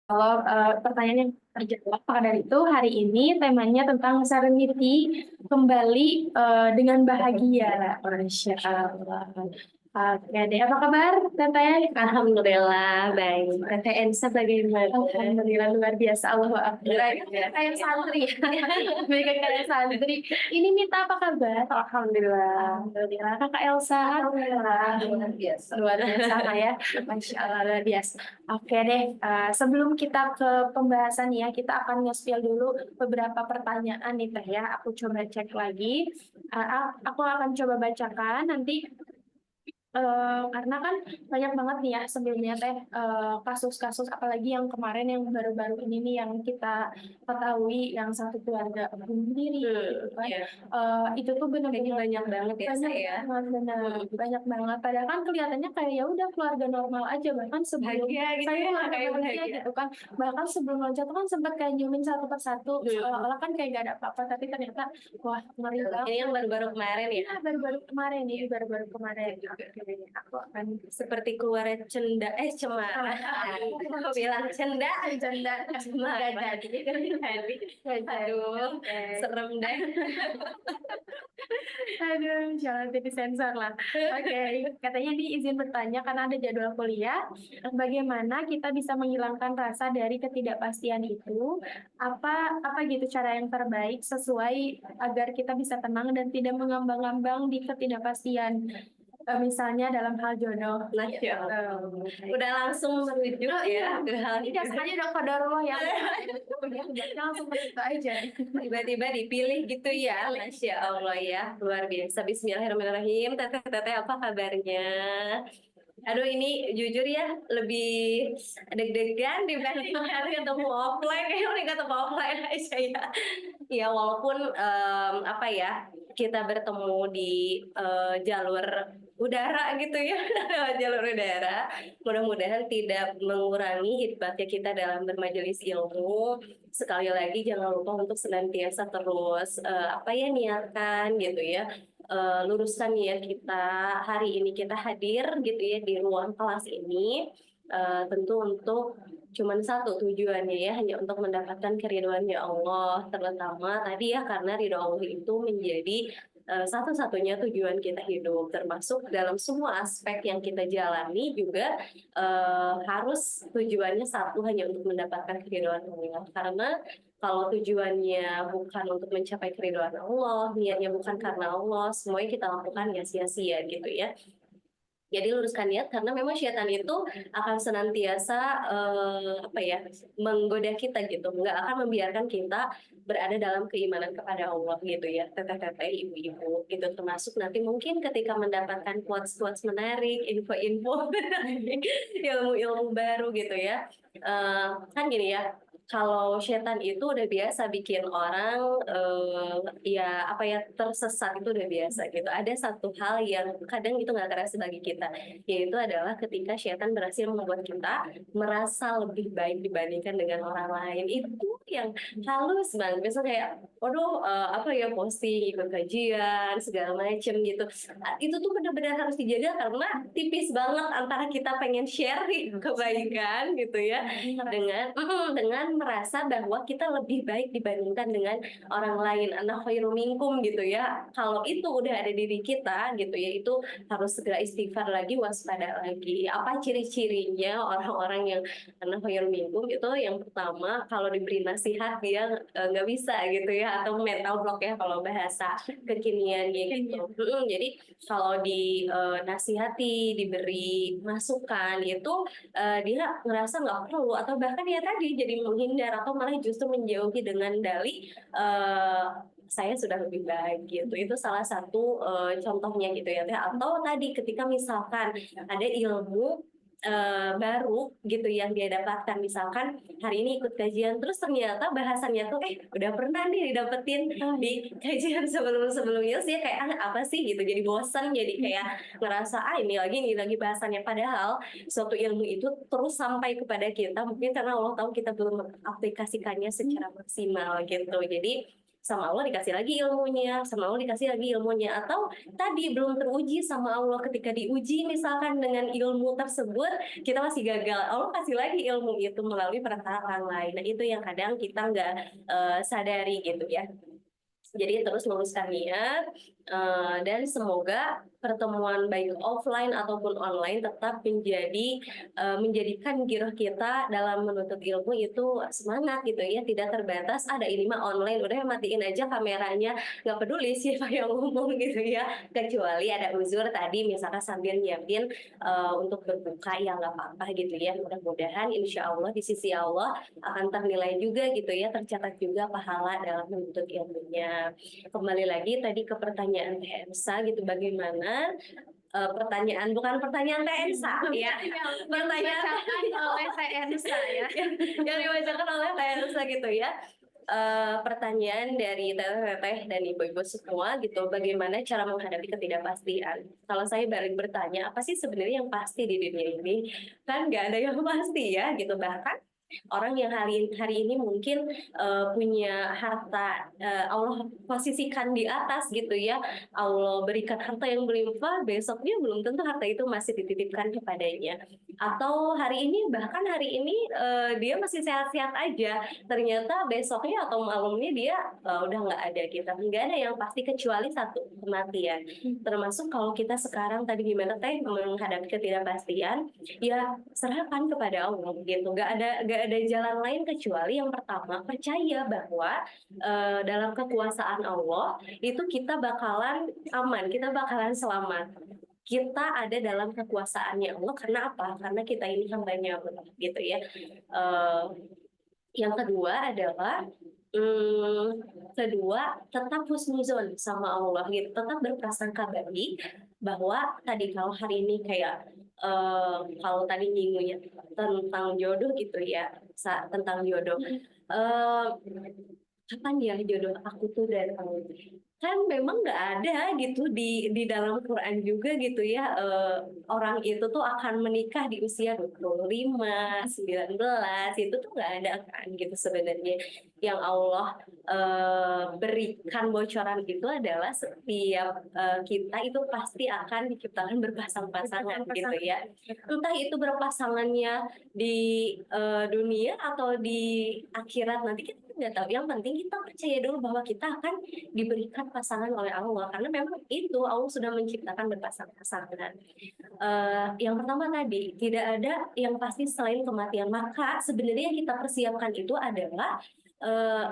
Kalau pertanyaan yang terjawab, maka dari itu hari ini temanya tentang serenity kembali dengan bahagia. Masya Allah. Oke deh, apa kabar Teteh? Alhamdulillah baik. Teteh Ensa bagaimana? Alhamdulillah luar biasa. Allahu Akbar. Kayak santri. Mereka kayak santri. Ini Mita apa kabar? Alhamdulillah. Alhamdulillah. Kakak Elsa? Alhamdulillah. Luar biasa. Luar biasa Kak, ya. Masya Allah luar biasa. Oke deh, sebelum kita ke pembahasan ya, kita akan nge-spill dulu beberapa pertanyaan nih Teh ya. Aku coba cek lagi. Aku akan coba bacakan nanti. Karena kan banyak banget nih ya sebelumnya Teh, kasus-kasus apalagi yang kemarin yang baru-baru ini nih yang kita ketahui yang satu keluarga bunuh diri gitu kan. Iya. Itu tuh Kayaknya benar-benar banyak banget ya banyak saya. banget, benar banyak banget. Padahal kan kelihatannya kayak ya udah keluarga normal aja, bahkan sebelum Bahagia gitu saya ya, keluarga kayak bahagia bahagia. gitu kan. Bahkan sebelum loncat tuh kan sempat kayak nyiumin satu persatu seolah-olah kan kayak gak ada apa-apa, tapi ternyata wah ngeri banget. Ini yang baru-baru kemarin ya. Iya, baru-baru kemarin nih, baru-baru kemarin. Oke, aku akan Seperti keluar cemara. Aku bilang cenda, canda cemara. gak jadi. Gak jadi. Aduh, Oke. serem deh. Aduh, jangan jadi sensor lah. Oke, katanya di izin bertanya karena ada jadwal kuliah. Bagaimana kita bisa menghilangkan rasa dari ketidakpastian itu? Apa gitu cara yang terbaik sesuai agar kita bisa tenang dan tidak mengambang-ambang di ketidakpastian? Misalnya dalam hal jodoh. Masya Allah. Udah langsung menuju Oh, ya iya. ke hal Ini dasarnya udah qadarullah ya. Udah langsung ke situ aja. tiba-tiba dipilih gitu ya. Masya Allah ya, luar biasa. Bismillahirrahmanirrahim. Teteh apa kabarnya? Aduh, ini jujur ya, lebih deg-degan dibanding kali ketemu offline. Kayaknya udah ketemu offline aja ya. Ya walaupun apa ya, kita bertemu di jalur udara gitu ya, lewat jalur udara. Mudah-mudahan tidak mengurangi hikmatnya kita dalam bermajelis ilmu. Sekali lagi jangan lupa untuk senantiasa terus apa ya, niatkan gitu ya, luruskan niat kita. Hari ini kita hadir gitu ya di ruang kelas ini, tentu untuk cuman satu tujuannya ya, hanya untuk mendapatkan keridhoannya Allah, terutama tadi ya karena ridho Allah itu menjadi satu-satunya tujuan kita hidup, termasuk dalam semua aspek yang kita jalani juga harus tujuannya satu, hanya untuk mendapatkan keridhoan Allah. Karena kalau tujuannya bukan untuk mencapai keridhaan Allah, niatnya bukan karena Allah, semuanya kita lakukan ya sia-sia gitu ya. Jadi luruskan niat, karena memang syaitan itu akan senantiasa apa ya, menggoda kita gitu, nggak akan membiarkan kita berada dalam keimanan kepada Allah gitu ya, teteh-teteh, ibu-ibu gitu. Termasuk nanti mungkin ketika mendapatkan quotes-quotes menarik, info-info menarik, ilmu-ilmu baru gitu ya. Kan gini ya, kalau setan itu udah biasa bikin orang ya apa ya, tersesat, itu udah biasa gitu. Ada satu hal yang kadang itu nggak terasa bagi kita, yaitu adalah ketika setan berhasil membuat kita merasa lebih baik dibandingkan dengan orang lain. Itu yang halus banget. Biasanya kayak, waduh, apa ya, posting ikut kajian segala macem gitu. Itu tuh benar-benar harus dijaga, karena tipis banget antara kita pengen sharing kebaikan gitu ya, dengan merasa bahwa kita lebih baik dibandingkan dengan orang lain. Ana khairum minkum gitu ya. Kalau itu udah ada di diri kita gitu ya, itu harus segera istighfar lagi, waspada lagi. Apa ciri-cirinya orang-orang yang ana khairum minkum itu? Yang pertama, kalau diberi nasihat dia nggak bisa gitu ya, atau mental block ya kalau bahasa kekinian gitu. Jadi kalau dinasihati, diberi masukan itu dia ngerasa nggak perlu, atau bahkan ya tadi jadi menghindar atau malah justru menjauhi dengan dalih saya sudah lebih baik gitu. Itu salah satu contohnya gitu ya. Atau tadi ketika misalkan ada ilmu baru gitu yang dia dapatkan, misalkan hari ini ikut kajian, terus ternyata bahasannya tuh udah pernah nih didapetin di kajian sebelum-sebelumnya, sih kayak apa sih gitu, jadi bosan, jadi kayak ngerasa ini lagi bahasannya, padahal suatu ilmu itu terus sampai kepada kita mungkin karena Allah tahu kita belum mengaplikasikannya secara maksimal gitu. Jadi sama Allah dikasih lagi ilmunya, sama Allah dikasih lagi ilmunya, atau tadi belum teruji sama Allah, ketika diuji misalkan dengan ilmu tersebut kita masih gagal, Allah kasih lagi ilmu itu melalui perantara orang lain. Nah itu yang kadang kita nggak sadari gitu ya. Jadi terus luruskan niat, dan semoga pertemuan baik offline ataupun online tetap menjadikan giroh kita dalam menuntut ilmu itu semangat gitu ya, tidak terbatas ada ini mah online udah matiin aja kameranya, nggak peduli siapa yang ngomong gitu ya, kecuali ada uzur tadi misalkan sambil nyiapin untuk berbuka ya nggak apa-apa gitu ya. Mudah-mudahan insya Allah di sisi Allah akan ternilai juga gitu ya, tercatat juga pahala dalam menuntut ilmunya. Kembali lagi tadi ke pertanyaan Teh Elsa gitu, bagaimana bukan pertanyaan Teh Elsa ya, pertanyaan oleh TNSA ya. yang dibacakan oleh Teh Elsa gitu ya. Pertanyaan dari teteh dan ibu-ibu semua gitu, bagaimana cara menghadapi ketidakpastian? Kalau saya balik bertanya, apa sih sebenarnya yang pasti di dunia ini? Kan nggak ada yang pasti ya gitu. Bahkan orang yang hari ini mungkin punya harta, Allah posisikan di atas gitu ya, Allah berikan harta yang berlimpah, besoknya belum tentu harta itu masih dititipkan kepadanya. Atau bahkan hari ini dia masih sehat-sehat aja, ternyata besoknya atau malamnya dia udah nggak ada gitu. Nggak ada yang pasti kecuali satu, kematian. Termasuk kalau kita sekarang tadi gimana Teh menghadapi ketidakpastian, ya serahkan kepada Allah gitu. Nggak ada jalan lain kecuali yang pertama percaya bahwa dalam kekuasaan Allah itu kita bakalan aman, kita bakalan selamat. Kita ada dalam kekuasaannya Allah, karena apa? Karena kita ini hambanya Allah gitu ya. Yang kedua adalah tetap husnuzon sama Allah gitu, tetap berprasangka baik bahwa tadi kalau hari ini kayak kalau tadi nyinggungnya tentang jodoh gitu ya, tentang jodoh, eh, kapan ya jodoh aku tuh datang, kan memang nggak ada gitu di dalam Quran juga gitu ya, orang itu tuh akan menikah di usia 25, 19 itu tuh nggak ada kan gitu sebenarnya. Yang Allah berikan bocoran itu adalah setiap kita itu pasti akan diciptakan berpasang-pasangan gitu ya, entah itu berpasangannya di dunia atau di akhirat nanti kita nggak tahu. Yang penting kita percaya dulu bahwa kita akan diberikan pasangan oleh Allah, karena memang itu Allah sudah menciptakan berpasang-pasangan. Yang pertama tadi tidak ada yang pasti selain kematian, maka sebenarnya yang kita persiapkan itu adalah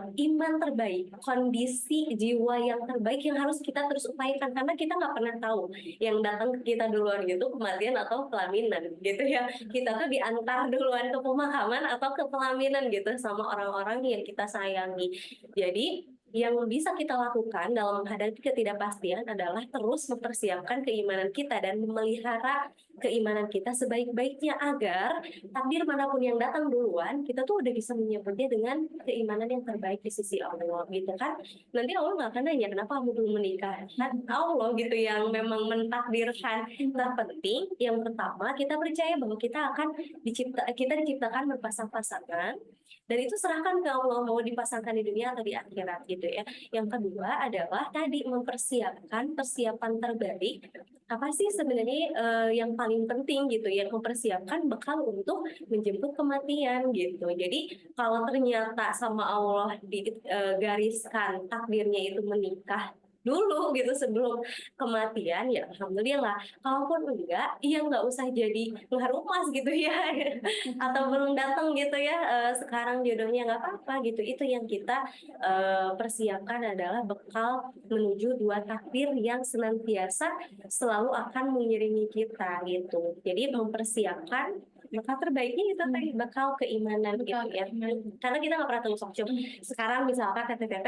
iman terbaik, kondisi jiwa yang terbaik yang harus kita terus upayakan, karena kita nggak pernah tahu yang datang ke kita duluan gitu kematian atau pelaminan gitu ya. Kita tuh diantar duluan ke pemakaman atau ke pelaminan gitu sama orang-orang yang kita sayangi. Jadi yang bisa kita lakukan dalam menghadapi ketidakpastian adalah terus mempersiapkan keimanan kita dan memelihara keimanan kita sebaik-baiknya, agar takdir manapun yang datang duluan kita tuh udah bisa menyebutnya dengan keimanan yang terbaik di sisi Allah gitu kan. Nanti Allah nggak akan nanya kenapa kamu belum menikah, kan Allah gitu yang memang mentakdirkan. Terpenting yang pertama kita percaya bahwa kita diciptakan berpasang-pasangan, dan itu serahkan ke Allah mau dipasangkan di dunia atau di akhirat gitu ya. Yang kedua adalah tadi mempersiapkan persiapan terbaik. Apa sih sebenarnya yang paling penting gitu ya, mempersiapkan bekal untuk menjemput kematian gitu. Jadi kalau ternyata sama Allah digariskan takdirnya itu menikah dulu gitu sebelum kematian, ya alhamdulillah. Kalaupun enggak, ya nggak usah jadi ngerumas gitu ya, atau belum datang gitu ya, sekarang jodohnya nggak apa-apa gitu. Itu yang kita persiapkan adalah bekal menuju dua takdir yang senantiasa selalu akan mengiringi kita gitu. Jadi mempersiapkan bekal terbaiknya itu tadi bekal keimanan gitu ya, karena kita nggak pernah tahu sok. Sekarang misalkan teteh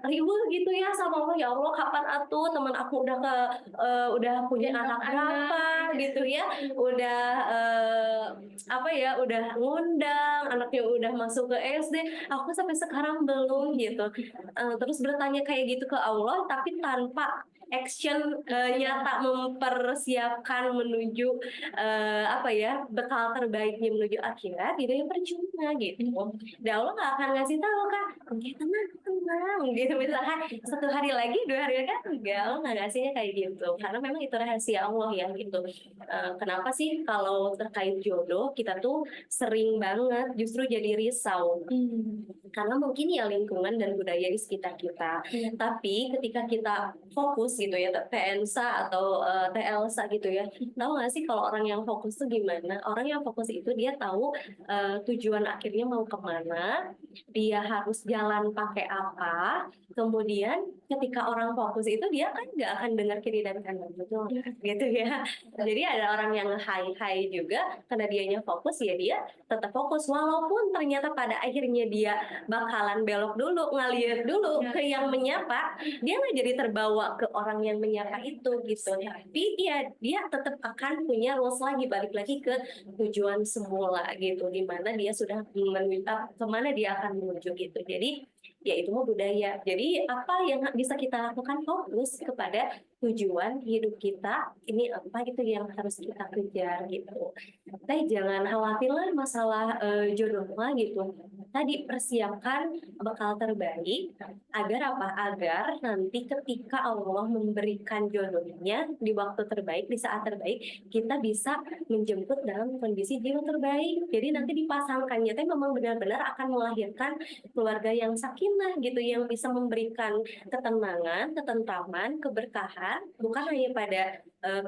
ribut gitu ya sama Allah, ya Allah kapan atuh teman aku udah punya anak berapa gitu ya, udah udah ngundang anaknya, udah masuk ke SD, aku sampai sekarang belum gitu. Terus bertanya kayak gitu ke Allah tapi tanpa action nyata mempersiapkan menuju apa ya, bekal terbaiknya menuju akhirat gitu ya, percuma gitu. Dan Allah nggak akan ngasih tahu kan, ya tenang tenang gitu, misalkan 1 hari lagi 2 hari lagi kan enggak, Allah nggak ngasihnya kayak gitu, karena memang itu rahasia Allah ya gitu. Kenapa sih kalau terkait jodoh kita tuh sering banget justru jadi risau, karena mungkin ya lingkungan dan budaya di sekitar kita. Tapi ketika kita fokus gitu ya, TNSA atau TLSA gitu ya, tahu nggak sih kalau orang yang fokus tuh gimana? Orang yang fokus itu dia tahu tujuan akhirnya mau kemana, dia harus jalan pakai apa. Kemudian ketika orang fokus itu dia kan nggak akan dengar kiri dan kanan, betul gitu ya. Jadi ada orang yang high juga karena dianya fokus, ya dia tetap fokus walaupun ternyata pada akhirnya dia bakalan belok dulu, ngalir dulu ke yang menyapa, dia nggak jadi terbawa ke orang yang menyapa itu gitu. Tapi dia tetap akan punya rules lagi, balik lagi ke tujuan semula gitu, dimana dia sudah menuju kemana dia akan menuju gitu. Jadi ya itu mau budaya. Jadi apa yang bisa kita lakukan, fokus kepada tujuan hidup kita, ini apa gitu yang harus kita kejar gitu. Tapi jangan khawatir lah masalah jodoh lah gitu. Tadi persiapkan bekal terbaik agar apa? Agar nanti ketika Allah memberikan jodohnya di waktu terbaik, di saat terbaik, kita bisa menjemput dalam kondisi jiwa terbaik. Jadi nanti dipasangkannya teh memang benar-benar akan melahirkan keluarga yang sakinah gitu, yang bisa memberikan ketenangan, ketentraman, keberkahan, bukan hanya pada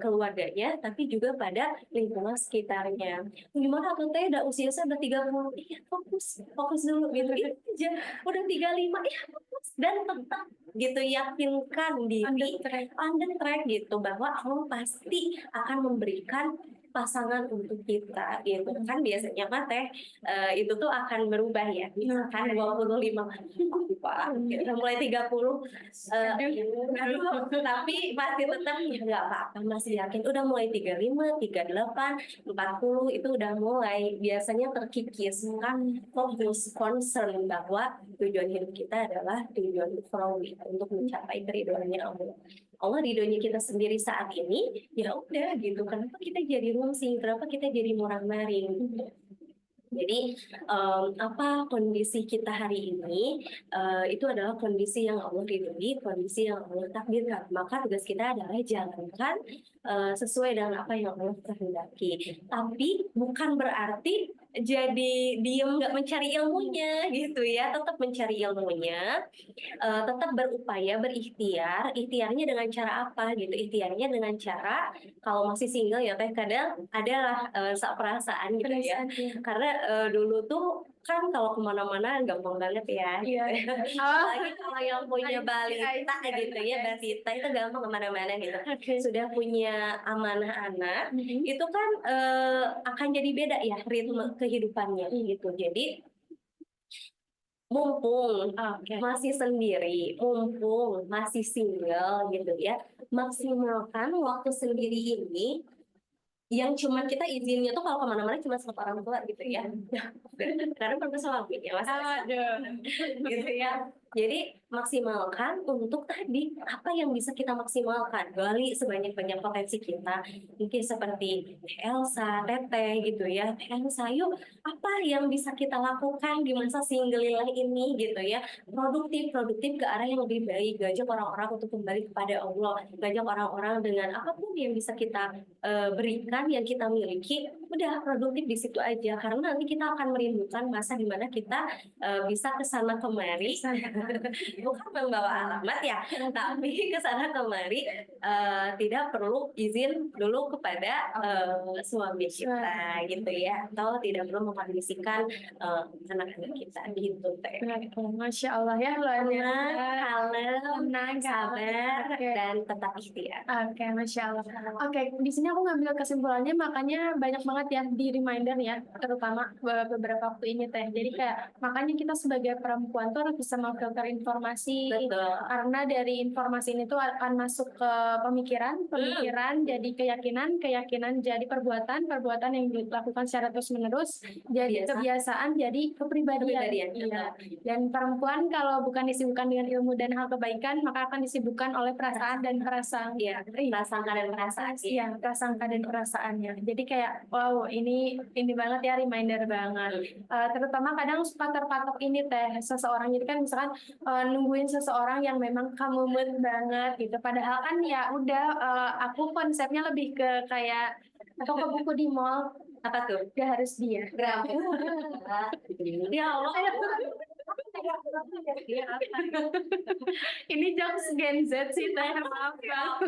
keluarganya, tapi juga pada lingkungan sekitarnya. Gimana tuh teh, udah usia saya udah 30, iya fokus dulu gitu, itu aja. Udah 35, iya fokus, dan tetap gitu yakinkan diri on the track gitu, bahwa Allah pasti akan memberikan pasangan untuk kita gitu kan. Biasanya mah teh itu tuh akan berubah ya, misalkan 25 lupa gitu, mulai 30 tapi masih tetap ya nggak apa-apa, masih yakin, udah mulai 35, 38, 40 itu udah mulai biasanya terkikis kan, fokus concern bahwa tujuan hidup kita adalah tujuan ukhrawi untuk mencapai keridhoannya Allah. Allah ridhonya kita sendiri saat ini, ya udah gitu. Kenapa kita jadi rungsing? Kenapa kita jadi murang-maring? Jadi apa kondisi kita hari ini itu adalah kondisi yang Allah ridhoi, kondisi yang Allah takdirkan. Maka tugas kita adalah jalankan sesuai dengan apa yang Allah kehendaki. Tapi bukan berarti jadi diem nggak mencari ilmunya gitu ya. Tetap mencari ilmunya, tetap berupaya, berikhtiar. Ikhtiarnya dengan cara apa gitu? Ikhtiarnya dengan cara, kalau masih single ya teh, kadang adalah perasaan gitu ya. Karena dulu tuh kan kalau kemana-mana gampang banget ya. Iya. Apalagi kalau yang punya balita gitu ya, balita itu gampang kemana-mana gitu. Sudah punya amanah anak, itu kan akan jadi beda ya ritme kehidupannya gitu. Jadi mumpung masih sendiri, mumpung masih single gitu ya, maksimalkan waktu sendiri ini, yang cuma kita izinnya tuh kalau kemana-mana cuma sama orang tua gitu ya. Karena perlu sama ya mas. Gitu ya. Jadi maksimalkan untuk tadi apa yang bisa kita maksimalkan, gali sebanyak-banyak potensi kita. Mungkin seperti Elsa, Teteh gitu ya. Elsa, yuk apa yang bisa kita lakukan di masa single ini gitu ya. Produktif ke arah yang lebih baik, ngajak orang-orang untuk kembali kepada Allah, ngajak orang-orang dengan apapun yang bisa kita berikan, yang kita miliki, udah produktif di situ aja. Karena nanti kita akan merindukan masa di mana kita bisa kesana kemari, bukan membawa alamat ya, tapi kesana kemari tidak perlu izin dulu kepada suami kita gitu ya, atau tidak perlu mengkondisikan anak-anak kita gitu teh. Masya Allah ya, luar biasa. Kalem, sabar, dan tetap ikhtiar. Oke, Masya Allah. Oke, di sini aku ngambil kesimpulan kesimpulannya makanya banyak banget ya di reminder ya, terutama beberapa waktu ini teh. Jadi kayak makanya kita sebagai perempuan tuh harus bisa memfilter informasi, Betul. karena dari informasi ini tuh akan masuk ke pemikiran jadi keyakinan jadi perbuatan yang dilakukan secara terus-menerus jadi kebiasaan, jadi kepribadian. Iya. Dan perempuan kalau bukan disibukkan dengan ilmu dan hal kebaikan, maka akan disibukkan oleh perasaan dan perasaan. Iya, prasangka dan perasaan. Iya, prasangka dan perasaannya. Jadi kayak wow, ini banget ya, reminder banget. Terutama kadang suka terpatok ini teh seseorang. Jadi kan misalkan nungguin seseorang yang memang kamu mood banget gitu. Padahal kan ya udah, aku konsepnya lebih ke kayak toko buku di mall. Apa tuh? Gak harus dia. Berapa? Ya Allah. Ini jokes Gen Z sih teh, maaf ya.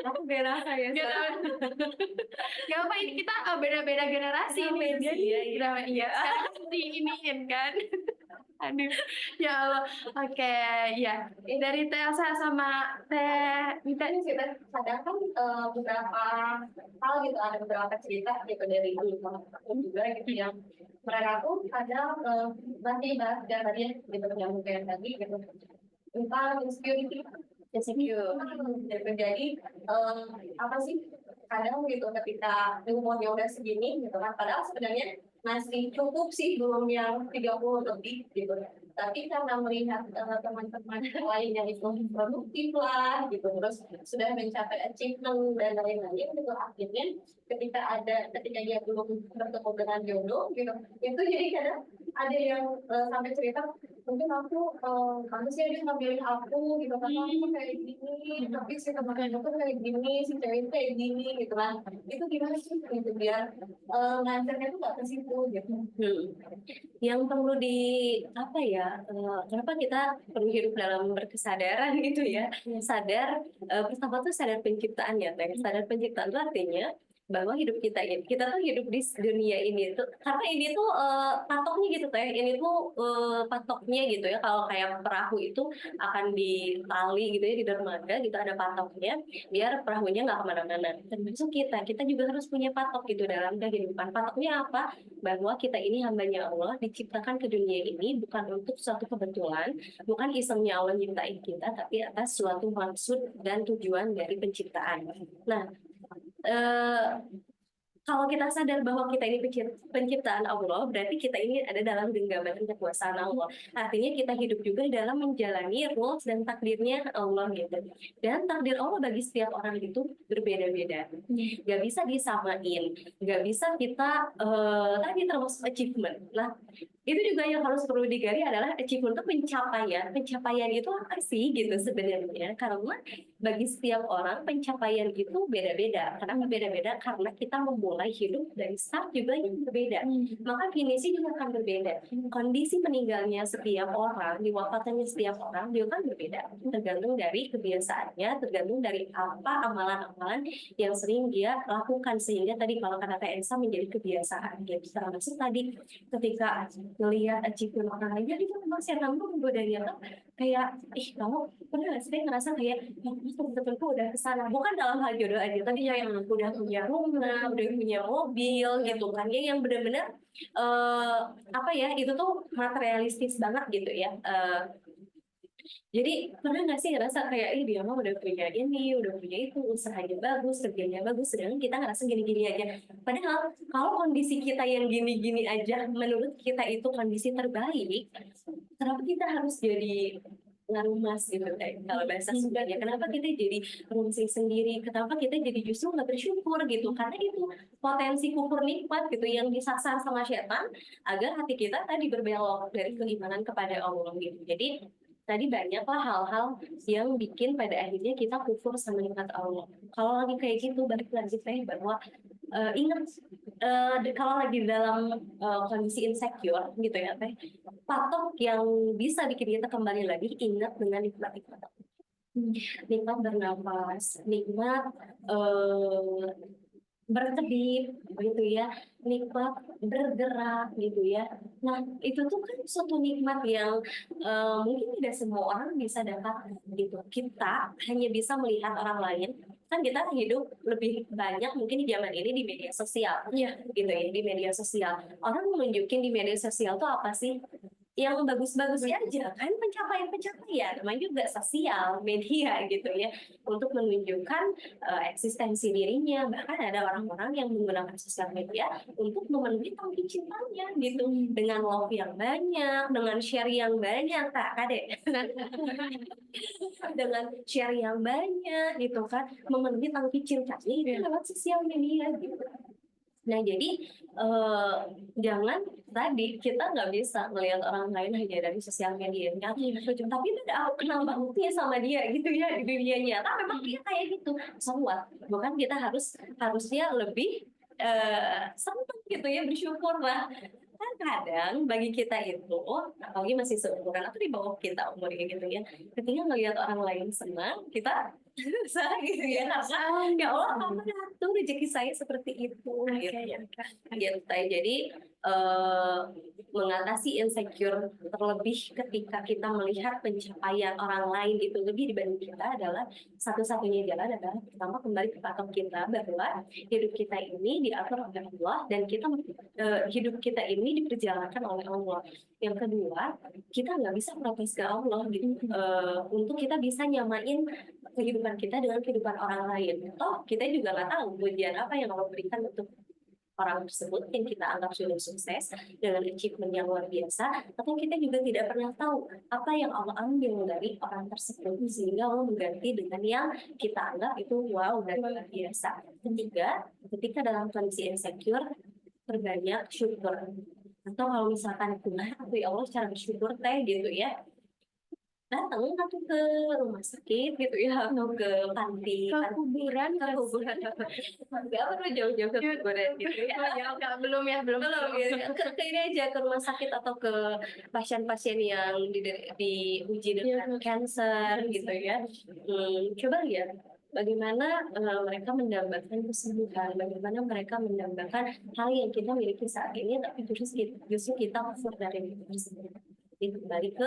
Aku berasa ya. Gak apa, ini kita beda-beda generasi nih. Jadi iya, sekarang diiniin kan. Aduh, ya Allah. Oke, ya. Dari Teh Elsa sama Teh Mita Ini sih kadang kan beberapa hal gitu, ada beberapa cerita gitu dari teman aku juga gitu yang mereka tuh kadang masih bahas dan tadi gitu yang mungkin tadi gitu tentang insecurity. Insecure. Gitu. Jadi apa sih kadang gitu ketika umurnya udah segini gitu kan, padahal sebenarnya masih cukup sih, belum yang 30 lebih gitu. Tapi karena melihat teman-teman lain yang itu produktif lah gitu, terus sudah mencapai achievement dan lain-lain gitu, akhirnya ketika dia belum bertemu dengan jodoh gitu, itu jadi kadang ada yang sampai cerita, mungkin aku manusia dia ngambilin aku gitu, karena aku kayak gini, tapi si teman aku kayak gini, si cewek itu kayak gini gitu kan. Itu gimana sih gitu biar ngajarnya tuh nggak ke situ gitu. Yang perlu di apa ya, kenapa kita perlu hidup dalam berkesadaran gitu ya, sadar, pertama tuh sadar penciptaan ya Teh. Sadar penciptaan itu artinya bahwa hidup kita tuh hidup di dunia ini tuh karena ini tuh patoknya gitu Teh. Ini tuh patoknya gitu ya, kalau kayak perahu itu akan ditali gitu ya di dermaga gitu, ada patoknya biar perahunya nggak kemana-mana. Termasuk kita juga harus punya patok gitu dalam kehidupan. Patoknya apa? Bahwa kita ini hambanya Allah, diciptakan ke dunia ini bukan untuk suatu kebetulan, bukan isengnya Allah nyiptain kita, tapi atas suatu maksud dan tujuan dari penciptaan. Nah, kalau kita sadar bahwa kita ini penciptaan Allah, berarti kita ini ada dalam genggaman kekuasaan Allah. Artinya kita hidup juga dalam menjalani rules dan takdirnya Allah gitu. Dan takdir Allah bagi setiap orang itu berbeda-beda. Gak bisa disamain. Gak bisa kita tadi termasuk achievement. Nah, itu juga yang harus perlu digali adalah achievement itu pencapaian. Pencapaian itu apa sih gitu sebenarnya? Karena bagi setiap orang pencapaian itu beda-beda. Kenapa beda-beda? Karena kita memulai hidup dari start juga yang berbeda. Maka finisi juga akan berbeda. Kondisi meninggalnya setiap orang, wafatannya setiap orang juga kan berbeda. Tergantung dari kebiasaannya, tergantung dari apa amalan-amalan yang sering dia lakukan, sehingga tadi kalau kata Elsa menjadi kebiasaan. Dia bisa termasuk tadi ketika melihat achievement orang lain, jadi itu memang setan tuh menggoda dia tuh kayak, kamu pernah nggak sih ngerasa kayak temen-temenku udah kesana, bukan dalam hal jodoh aja, tapi yang udah punya rumah, udah punya mobil gitu kan, yang benar-benar apa ya, itu tuh materialistis banget gitu ya. Jadi pernah nggak sih ngerasa kayak dia mah udah punya ini, udah punya itu, usahanya bagus, kerjanya bagus, sedangkan kita ngerasa gini-gini aja. Padahal kalau kondisi kita yang gini-gini aja menurut kita itu kondisi terbaik, kenapa kita harus jadi ngarumas gitu kayak kalau bahasa Sundanya? Kenapa kita jadi rungsing sendiri? Kenapa kita jadi justru nggak bersyukur gitu? Karena itu potensi kufur nikmat gitu yang disasar sama setan agar hati kita tadi berbelok dari keimanan kepada Allah gitu. Jadi tadi banyaklah hal-hal yang bikin pada akhirnya kita kufur sama nikmat Allah. Kalau lagi kayak gitu, balik lagi saya bahwa ingat kalau lagi dalam kondisi insecure gitu ya teh, patok yang bisa bikin kita kembali lagi ingat dengan nikmat-nikmat. Nikmat bernafas, nikmat berkedip gitu ya, nikmat bergerak gitu ya. Nah itu tuh kan suatu nikmat yang mungkin tidak semua orang bisa dapat gitu. Kita hanya bisa melihat orang lain kan kita hidup lebih banyak mungkin di zaman ini di media sosial, Iya. gitu ya, di media sosial. Orang menunjukin di media sosial tuh apa sih? Yang bagus-bagusnya aja kan, pencapaian-pencapaian, namanya juga sosial media gitu ya, untuk menunjukkan eksistensi dirinya. Bahkan ada orang-orang yang menggunakan sosial media untuk memenuhi tangki cintanya gitu, dengan love yang banyak, dengan share yang banyak, Kak Kade. Dengan share yang banyak gitu kan, memenuhi tangki cintanya itu lewat sosial media gitu. Nah, jadi jangan tadi kita nggak bisa melihat orang lain hanya dari sosial medianya, tapi tidak aku kenal banget ya sama dia gitu ya di dunia nyata memang dia kayak gitu. So what? Bukan kita harusnya lebih senang gitu ya, bersyukur lah. Kan kadang bagi kita itu, apalagi masih seumuran atau di bawah kita umurnya gitu ya, ketika ngelihat orang lain senang, kita senang gitu ya, karena ya Allah kamu atur rezeki saya seperti itu gitu. Gitu. Jadi mengatasi insecure terlebih ketika kita melihat pencapaian orang lain itu lebih dibanding kita adalah satu-satunya jalan adalah pertama kembali ke patok kita bahwa hidup kita ini diatur oleh Allah dan kita hidup kita ini diperjalankan oleh Allah. Yang kedua, kita nggak bisa protes ke Allah gitu, untuk kita bisa nyamain kehidupan kita dengan kehidupan orang lain. Toh kita juga nggak tahu ujian apa yang Allah berikan untuk orang tersebut yang kita anggap sudah sukses dengan achievement yang luar biasa, atau kita juga tidak pernah tahu apa yang Allah ambil dari orang tersebut sehingga Allah mengganti dengan yang kita anggap itu wow dan luar biasa. Ketiga, ketika dalam kondisi insecure, perbanyak syukur. Atau kalau misalkan Tuhan, ya Allah cara bersyukur teh gitu ya, datang atau ke rumah sakit gitu ya, atau ke panti, Ke kuburan, ke kuburan, nggak perlu jauh-jauh ke kuburan gitu ya. belum Belum ya. Ke ini aja, ke rumah sakit atau ke pasien-pasien yang diuji dengan cancer gitu ya. Coba lihat bagaimana mereka mendambakan kesembuhan, bagaimana mereka mendambakan hal yang kita miliki saat ini, tapi justru kita masuk dari itu tersebut. Jadi kembali ke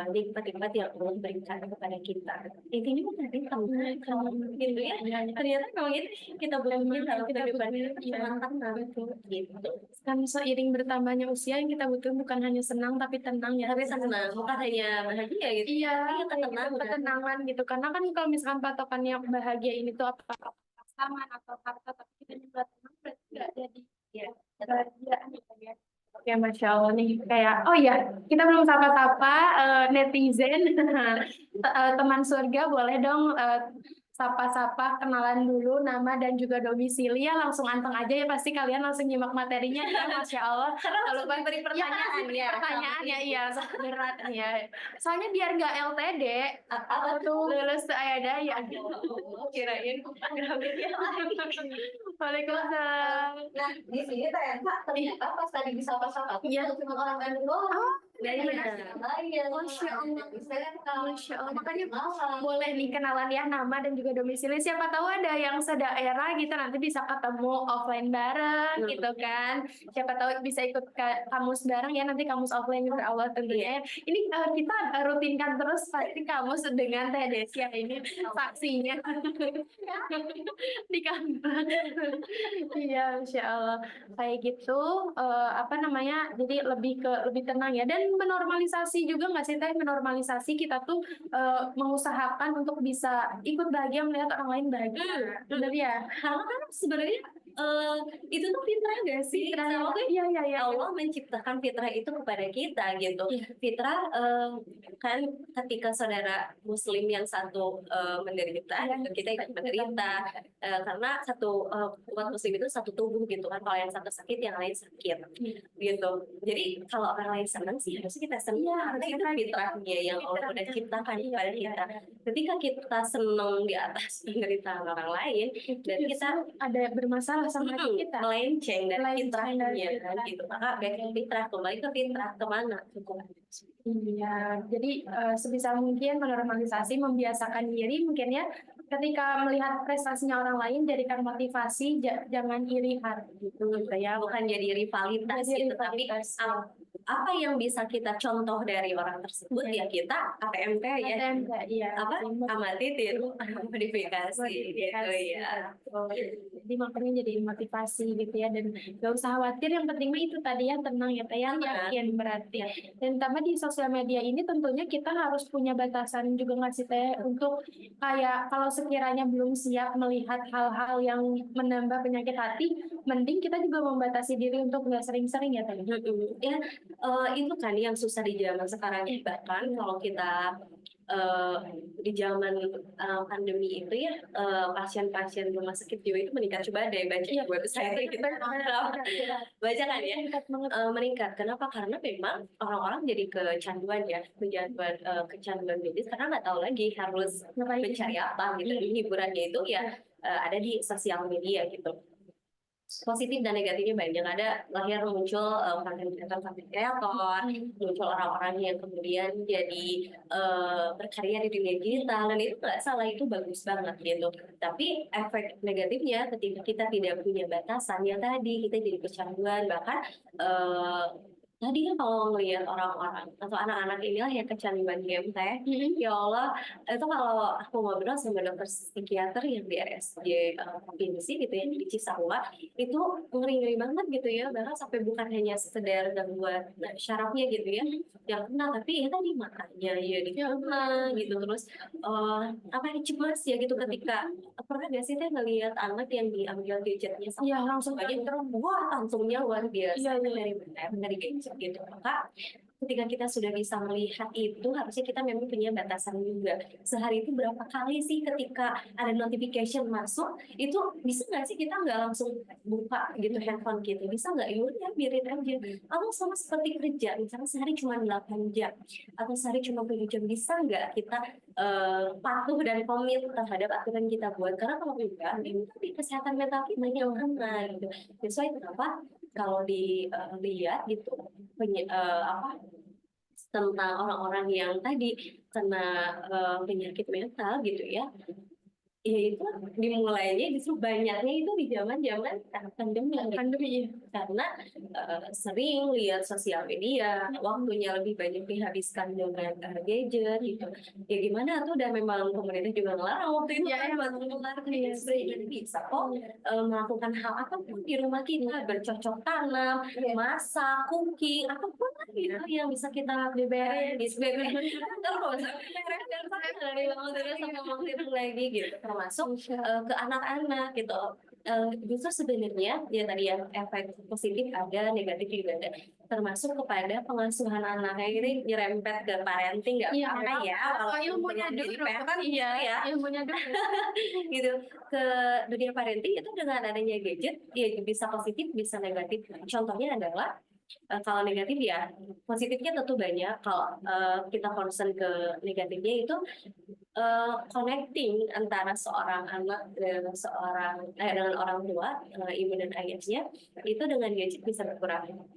nikmat-nikmat yang Allah berikan kepada kita. Intinya bukan kalau gitu ya. Ternyata kalau itu kita butuhin dalam kehidupan kita tenang gitu. Kan seiring bertambahnya usia yang kita butuh bukan hanya senang tapi tenang ya. Tapi senang, bukan hanya bahagia gitu. Iya, Tapi ketenangan. ketenangan gitu. Karena kan kalau misalkan patokannya bahagia ini tuh apa pasangan atau harta, tapi kita juga tenang berarti nggak jadi Ya. kebahagiaan gitu ya. Oke, Masya Allah nih. Kayak, oh ya, kita belum sapa-sapa netizen. Teman surga boleh dong sapa-sapa, kenalan dulu nama dan juga domisili ya, langsung anteng aja ya, pasti kalian langsung nyimak materinya ya, Masya Allah. Kalau beri pertanyaan ya. Pertanyaan ya, iya, berat ya. Soalnya biar nggak LTD, Apa tuh lulus ayah ya. Kirain Waalaikumsalam. Nah, di sini ternyata pas tadi disapa-sapa tuh cuma orang Bandung doang. Dari Masya Allah. Masya Allah. Makanya boleh nih kenalan ya nama dan juga domisili. Siapa tahu ada yang sedaerah gitu, nanti bisa ketemu offline bareng gitu kan. Siapa tahu bisa ikut kamus bareng ya, nanti kamus offline insya Allah tentunya. Ini kita rutinkan terus pasti kamus dengan Teh Desi ya, ini saksinya di kantor. Iya, Masya Allah. Kayak gitu, apa namanya, jadi lebih tenang ya. Dan menormalisasi juga nggak sih Teh, menormalisasi kita tuh mengusahakan untuk bisa ikut bahagia melihat orang lain bahagia. Benar ya? Karena kan sebenarnya itu tuh fitrah gak sih? Iya. Allah menciptakan fitrah itu kepada kita gitu. Fitrah kan ketika saudara muslim yang satu menderita, kita ikut menderita, karena satu umat muslim itu satu tubuh gitu kan. Kalau yang satu sakit, yang lain sakit gitu. Jadi kalau orang lain senang sih harusnya kita senang, karena itu fitrahnya yang Allah udah ciptakan kepada kita. Ketika kita senang di atas penderitaan orang lain, dan kita ada bermasalah sama kita, melenceng dari fitrahnya kan gitu. Maka baik fitrah, kembali ke fitrah, kemana? Iya, jadi sebisa mungkin menormalisasi, membiasakan diri mungkin ya, ketika melihat prestasinya orang lain jadikan motivasi, jangan iri hati gitu ya, bukan jadi rivalitas gitu, tapi apa yang bisa kita contoh dari orang tersebut ya kita ATMP ya, ATMP, iya. apa amati tiru modifikasi gitu ya. Jadi makanya jadi motivasi gitu ya, dan gak usah khawatir, yang penting mah itu tadi ya, tenang ya Teh, yang yakin berarti. Dan tambah di sosial media ini tentunya kita harus punya batasan juga nggak sih Teh, untuk kayak kalau sekiranya belum siap melihat hal-hal yang menambah penyakit hati, mending kita juga membatasi diri untuk nggak sering-sering ya Teh. Ya, itu kan yang susah di zaman sekarang. Bahkan kalau kita di zaman pandemi itu ya, pasien-pasien rumah sakit jiwa itu meningkat. Coba deh baca di website kita baca kan ya, meningkat. Kenapa? Karena memang orang-orang jadi kecanduan ya, kecanduan medis karena nggak tahu lagi harus mencari apa gitu. Hiburannya itu ya ada di sosial media gitu. Positif dan negatifnya banyak. Ada lahir muncul konten kreator, muncul orang-orang yang kemudian jadi berkarya di dunia digital, dan itu nggak salah, itu bagus banget gitu. Tapi efek negatifnya ketika kita tidak punya batasan, ya tadi kita jadi kecanduan. Bahkan tadi kan kalau ngelihat orang-orang atau anak-anak inilah yang kecanduan game Teh, ya Allah, itu kalau aku ngobrol sama dokter psikiater yang di RSJ provinsi gitu ya di Cisarua, itu ngeri-ngeri banget gitu ya, bahkan sampai bukan hanya sekedar gangguan syarafnya gitu ya yang kena, tapi ya tadi matanya ya dikena gitu, terus apa ya, cemas ya gitu ketika pernah gak sih Teh ngelihat anak yang diambil gadgetnya Iya, sama langsung aja, wah langsungnya luar biasa dari gadget gitu. Maka ketika kita sudah bisa melihat itu, harusnya kita memang punya batasan juga. Sehari itu berapa kali sih ketika ada notification masuk, itu bisa nggak sih kita nggak langsung buka gitu handphone kita? Bisa nggak? Ya biarin aja. Atau sama seperti kerja, misalnya sehari cuma 8 jam, atau sehari cuma 7 jam, bisa nggak kita patuh dan komit terhadap aturan kita buat? Karena kalau enggak, ini tadi kesehatan mental kita yang kena gitu. Sesuai kenapa kalau dilihat gitu apa tentang orang-orang yang tadi kena penyakit mental gitu ya, ya itu dimulainya justru banyaknya itu di zaman-zaman pandemi. Karena sering lihat sosial media, waktunya lebih banyak dihabiskan dengan gadget gitu. Ya gimana tuh, dan memang pemerintah juga ngelarang waktu itu kan buat mengeluarkan jadi bisa kok melakukan hal apapun di rumah kita, bercocok tanam, masak, cooking, apapun lah gitu yang bisa kita beberes terus dari bangun tidur sampai mau tidur lagi gitu, termasuk ke anak-anak gitu. Justru sebenarnya ya tadi ya, efek positif ada, negatif juga ada, termasuk kepada pengasuhan anaknya. Ini nyerempet ke parenting nggak apa-apa ya, kalau ilmunya jadi dulu parent iya ya ilmunya dulu gitu. Ke dunia parenting itu dengan adanya gadget ya bisa positif bisa negatif. Contohnya adalah kalau negatif ya, positifnya tentu banyak. Kalau kita concern ke negatifnya itu connecting antara seorang anak dengan dengan orang tua, ibu dan ayahnya, itu dengan gadget bisa berkurang.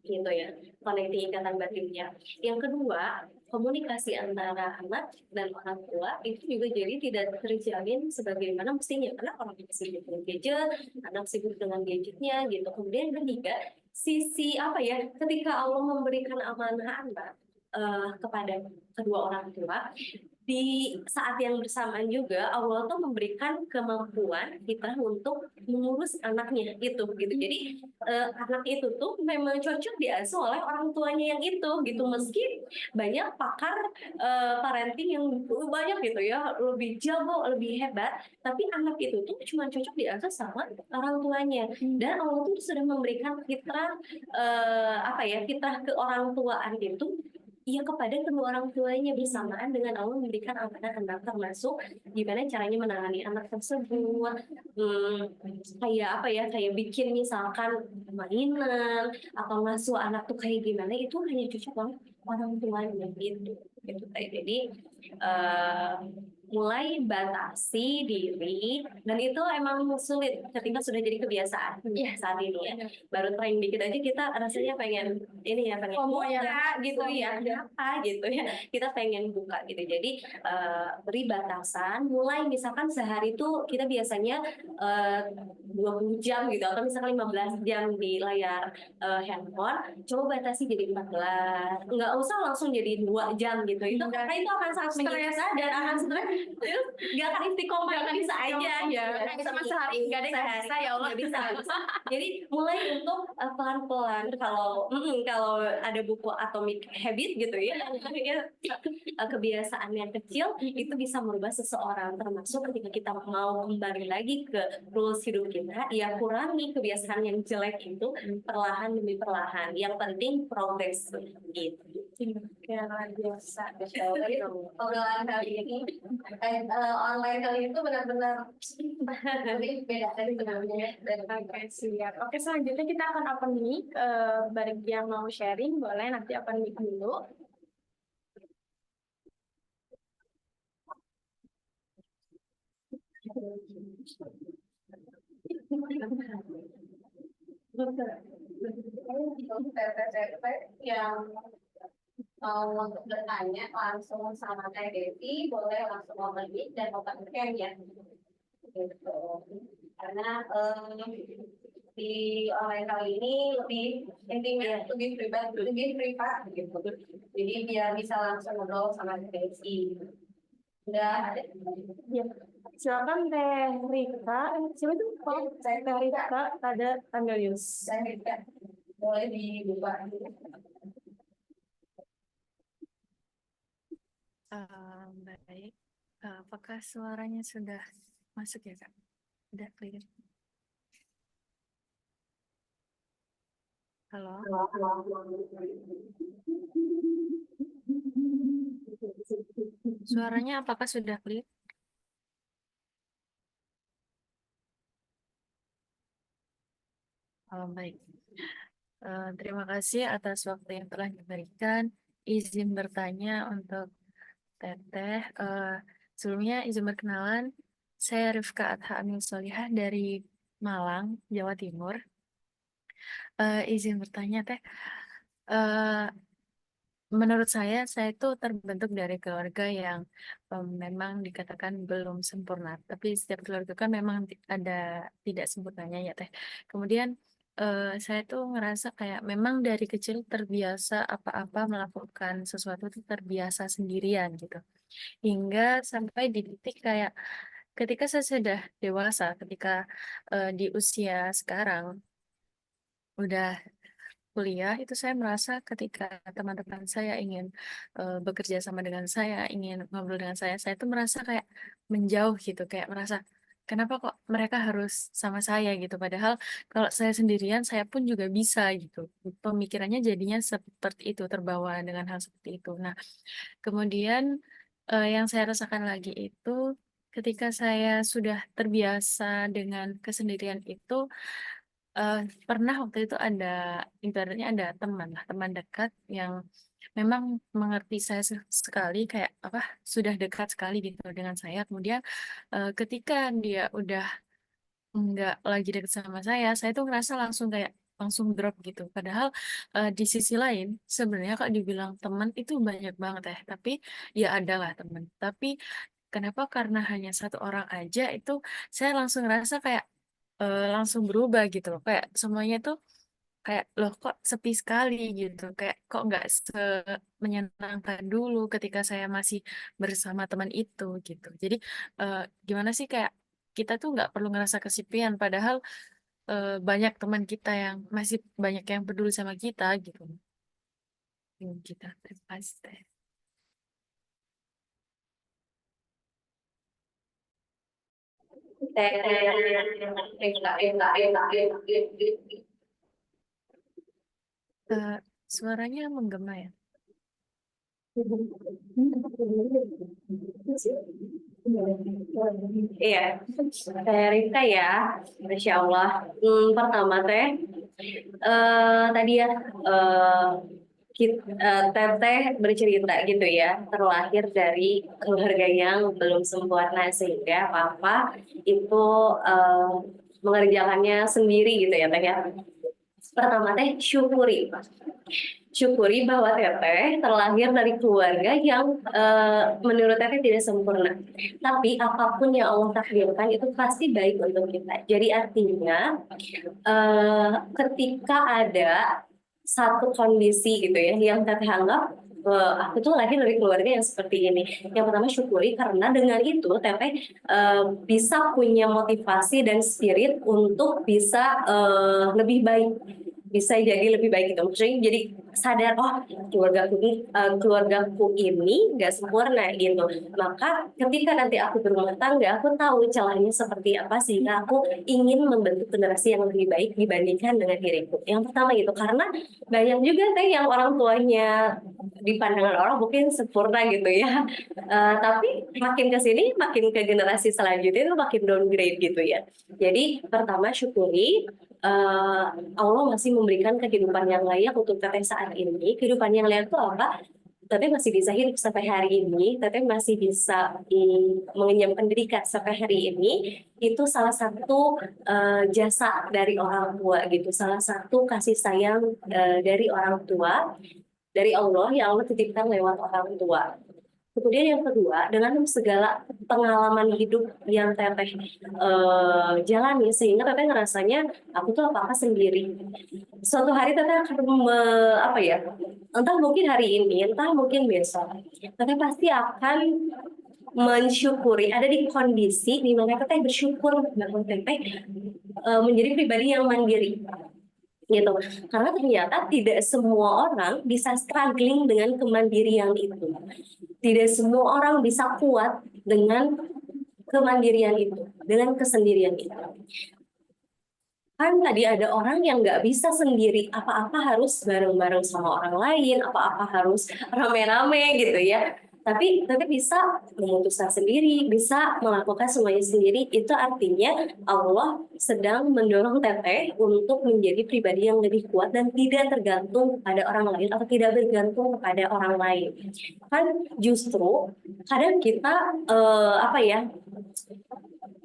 Gitu ya, connecting ikatan batinnya. Yang kedua, komunikasi antara anak dan orang tua itu juga jadi tidak terjalin sebagaimana mestinya, karena orang tua sibuk dengan gadget, anak sibuk dengan gadgetnya gitu. Kemudian yang ketiga, sisi apa ya, ketika Allah memberikan amanah anak kepada kedua orang tua, di saat yang bersamaan juga Allah tuh memberikan kemampuan kita untuk mengurus anaknya gitu. Jadi anak itu tuh memang cocok diasuh oleh orang tuanya yang itu gitu. Meski banyak pakar parenting yang banyak gitu ya, lebih jago, lebih hebat, tapi anak itu tuh cuma cocok diasuh sama orang tuanya. Dan Allah tuh sudah memberikan fitrah apa ya, fitrah ke orang tuaan itu ya kepada kedua orang tuanya, bersamaan dengan Allah memberikan amanah anak, termasuk gimana caranya menangani anak tersebut. Kayak apa ya, kayak bikin misalkan mainan atau ngasuh anak tuh kayak gimana, itu hanya cocok oleh orang tuanya gitu. gitu Teh. Jadi mulai batasi diri, dan itu emang sulit ketika sudah jadi kebiasaan saat ini ya. Baru trying dikit aja kita rasanya pengen ini ya, pengen FOMO ya. buka gitu ya, apa gitu ya, kita pengen buka gitu. Jadi beri batasan, mulai misalkan sehari itu kita biasanya 20 jam gitu, atau misalkan 15 jam di layar handphone, coba batasi jadi 14, nggak usah langsung jadi 2 jam gitu. Itu karena itu akan sangat menyiksa dan akan stres, terus nggak akan istiqomah, bisa aja ya. Sama sehari nggak ada yang bisa, ya Allah. Nggak bisa. Jadi mulai untuk pelan-pelan. Kalau ada buku Atomic Habit gitu ya, kebiasaan yang kecil itu bisa merubah seseorang. Termasuk ketika kita mau kembali lagi ke rules hidup kita, ya kurangi kebiasaan yang jelek itu perlahan demi perlahan. Yang penting progres gitu. Kayak luar biasa. Jadi obrolan kali ini online kali itu benar-benar lebih beda dari sebelumnya. Oke, siap. Oke, selanjutnya kita akan open mic. Bagi yang mau sharing, boleh nanti open mic dulu. Yang mau untuk bertanya langsung sama Teh Devi, boleh langsung open mic dan open cam ya. Gitu. Karena di online kali ini lebih intimate, lebih privat gitu. Jadi biar bisa langsung ngobrol sama Teh Devi. Udah ada. Ya. Silakan Teh Rika. Siapa tuh? Teh Rika ada Tanggalius. Saya tidak boleh dibuka. Baik, apakah suaranya sudah masuk ya Kak? Sudah clear? Halo? Suaranya apakah sudah clear? Baik. Terima kasih atas waktu yang telah diberikan. Izin bertanya untuk Teteh. Sebelumnya izin berkenalan, saya Rifka Adha Amin Solihah dari Malang, Jawa Timur. Izin bertanya Teh, menurut saya itu terbentuk dari keluarga yang memang dikatakan belum sempurna. Tapi setiap keluarga kan memang ada tidak sempurnanya ya Teh. Kemudian saya tuh ngerasa kayak memang dari kecil terbiasa apa-apa melakukan sesuatu itu terbiasa sendirian gitu. Hingga sampai di titik kayak ketika saya sudah dewasa, ketika di usia sekarang udah kuliah, itu saya merasa ketika teman-teman saya ingin bekerja sama dengan saya, ingin ngobrol dengan saya tuh merasa kayak menjauh gitu, kayak merasa kenapa kok mereka harus sama saya gitu, padahal kalau saya sendirian saya pun juga bisa gitu. Pemikirannya jadinya seperti itu, terbawa dengan hal seperti itu. Nah, kemudian yang saya rasakan lagi itu ketika saya sudah terbiasa dengan kesendirian itu, pernah waktu itu ada, ibaratnya ada teman lah, teman dekat yang memang mengerti saya sekali, kayak apa, sudah dekat sekali gitu dengan saya. Kemudian ketika dia udah nggak lagi dekat sama saya tuh ngerasa langsung kayak langsung drop gitu. Padahal di sisi lain sebenarnya kalau dibilang teman itu banyak banget ya, tapi ya ada lah teman. Tapi kenapa? Karena hanya satu orang aja itu saya langsung ngerasa kayak langsung berubah gitu loh. Kayak semuanya tuh kayak loh kok sepi sekali gitu. Kayak kok nggak menyenangkan dulu ketika saya masih bersama teman itu gitu. Jadi eh, gimana sih, kayak kita tuh nggak perlu ngerasa kesepian, padahal banyak teman kita yang masih banyak yang peduli sama kita gitu. Kita terima kasih. Teh. Suaranya menggema ya. Iya, Teh Rita ya, Masya Allah. Pertama Teh, tadi ya, Teteh bercerita gitu ya, terlahir dari keluarga yang belum sempurna sehingga papa itu mengerjakannya sendiri gitu ya Teh ya. Pertama Teh syukuri bahwa Teteh terlahir dari keluarga yang menurut Teteh tidak sempurna. Tapi apapun yang Allah takdirkan itu pasti baik untuk kita. Jadi artinya ketika ada satu kondisi gitu ya yang Teteh anggap aku tuh lahir dari keluarga yang seperti ini. Yang pertama syukuri karena dengan itu Teteh bisa punya motivasi dan spirit untuk bisa lebih baik, bisa jadi lebih baik gitu. Maksudnya jadi sadar oh keluargaku ini nggak sempurna gitu. Maka ketika nanti aku berumah tangga, aku tahu celahnya seperti apa sehingga aku ingin membentuk generasi yang lebih baik dibandingkan dengan diriku. Yang pertama itu karena banyak juga Teh yang orang tuanya di pandangan orang mungkin sempurna gitu ya. Tapi makin ke sini, makin ke generasi selanjutnya itu makin downgrade gitu ya. Jadi pertama syukuri Allah masih memberikan kehidupan yang layak untuk Teteh saat ini. Kehidupan yang layak itu apa? Teteh masih bisa hidup sampai hari ini, Teteh masih bisa mengenyam pendidikan sampai hari ini. Itu salah satu jasa dari orang tua gitu, salah satu kasih sayang dari orang tua, dari Allah yang Allah titipkan lewat orang tua. Kemudian yang kedua, dengan segala pengalaman hidup yang Teteh jalani, sehingga Teteh ngerasanya aku tuh apa-apa sendiri. Suatu hari Teteh akan apa ya, entah mungkin hari ini, entah mungkin besok, Teteh pasti akan mensyukuri, ada di kondisi di mana Teteh bersyukur bahwa Teteh menjadi pribadi yang mandiri gitu, karena ternyata tidak semua orang bisa struggling dengan kemandirian itu, tidak semua orang bisa kuat dengan kemandirian itu, dengan kesendirian itu. Kan tadi ada orang yang nggak bisa sendiri, apa-apa harus bareng-bareng sama orang lain, apa-apa harus rame-rame gitu ya. Tapi bisa memutuskan sendiri, bisa melakukan semuanya sendiri. Itu artinya Allah sedang mendorong Teteh untuk menjadi pribadi yang lebih kuat dan tidak tergantung pada orang lain atau tidak bergantung kepada orang lain. Kan justru kadang kita apa ya,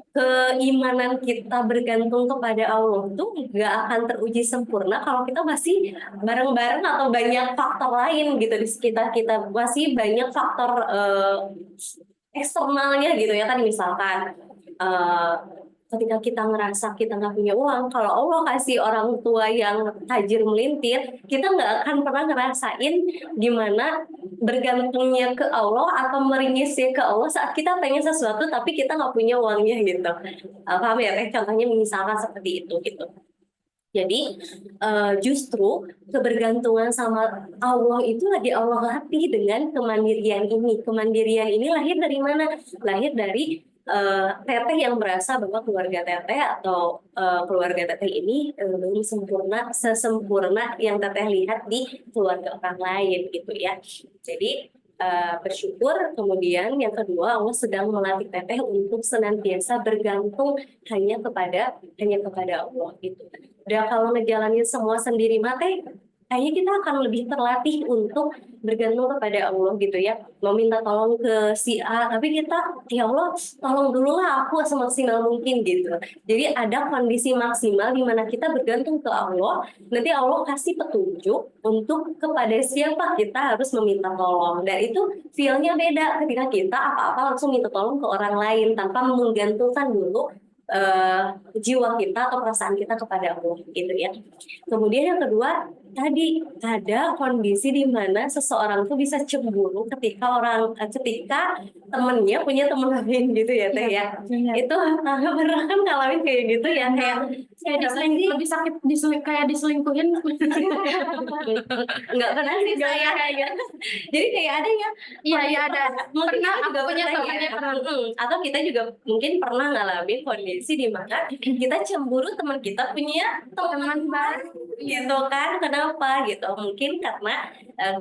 keimanan kita bergantung kepada Allah tuh nggak akan teruji sempurna kalau kita masih bareng-bareng atau banyak faktor lain gitu di sekitar kita, masih banyak faktor eksternalnya gitu ya. Kan misalkan ketika kita ngerasa kita nggak punya uang, kalau Allah kasih orang tua yang tajir melintir, kita nggak akan pernah ngerasain gimana bergantungnya ke Allah atau meringisnya ke Allah saat kita pengen sesuatu tapi kita nggak punya uangnya gitu. Paham ya Teh? Contohnya misalkan seperti itu gitu. Jadi justru kebergantungan sama Allah itu lagi Allah latih dengan kemandirian ini. Kemandirian ini lahir dari mana? Lahir dari Teteh yang merasa bahwa keluarga Teteh atau keluarga Teteh ini belum sempurna sesempurna yang Teteh lihat di keluarga orang lain gitu ya. Jadi bersyukur, kemudian yang kedua Allah sedang melatih Teteh untuk senantiasa bergantung hanya kepada Allah gitu. Udah kalau ngejalanin semua sendiri mate, kayaknya kita akan lebih terlatih untuk bergantung kepada Allah gitu ya. Mau minta tolong ke si A, tapi kita ya Allah tolong dulu lah aku semaksimal mungkin gitu. Jadi ada kondisi maksimal di mana kita bergantung ke Allah. Nanti Allah kasih petunjuk untuk kepada siapa kita harus meminta tolong. Dan itu feel-nya beda ketika kita apa-apa langsung minta tolong ke orang lain tanpa menggantungkan dulu jiwa kita atau perasaan kita kepada Allah gitu ya. Kemudian yang kedua tadi ada kondisi di mana seseorang tuh bisa cemburu ketika temennya punya temen lain gitu ya Teh ya. Itu pernah kan ngalamin kayak gitu ya, kayak lebih sakit kayak diselingkuhin. nggak pernah sih saya kayak gitu. Jadi kayak ada ya, Iya ada. mungkin Pernah kita juga aku punya pernah temen ya. yang pernah. Atau kita juga mungkin pernah ngalamin kondisi di mana kita cemburu teman kita punya teman baru gitu kan. Kenapa gitu? Mungkin karena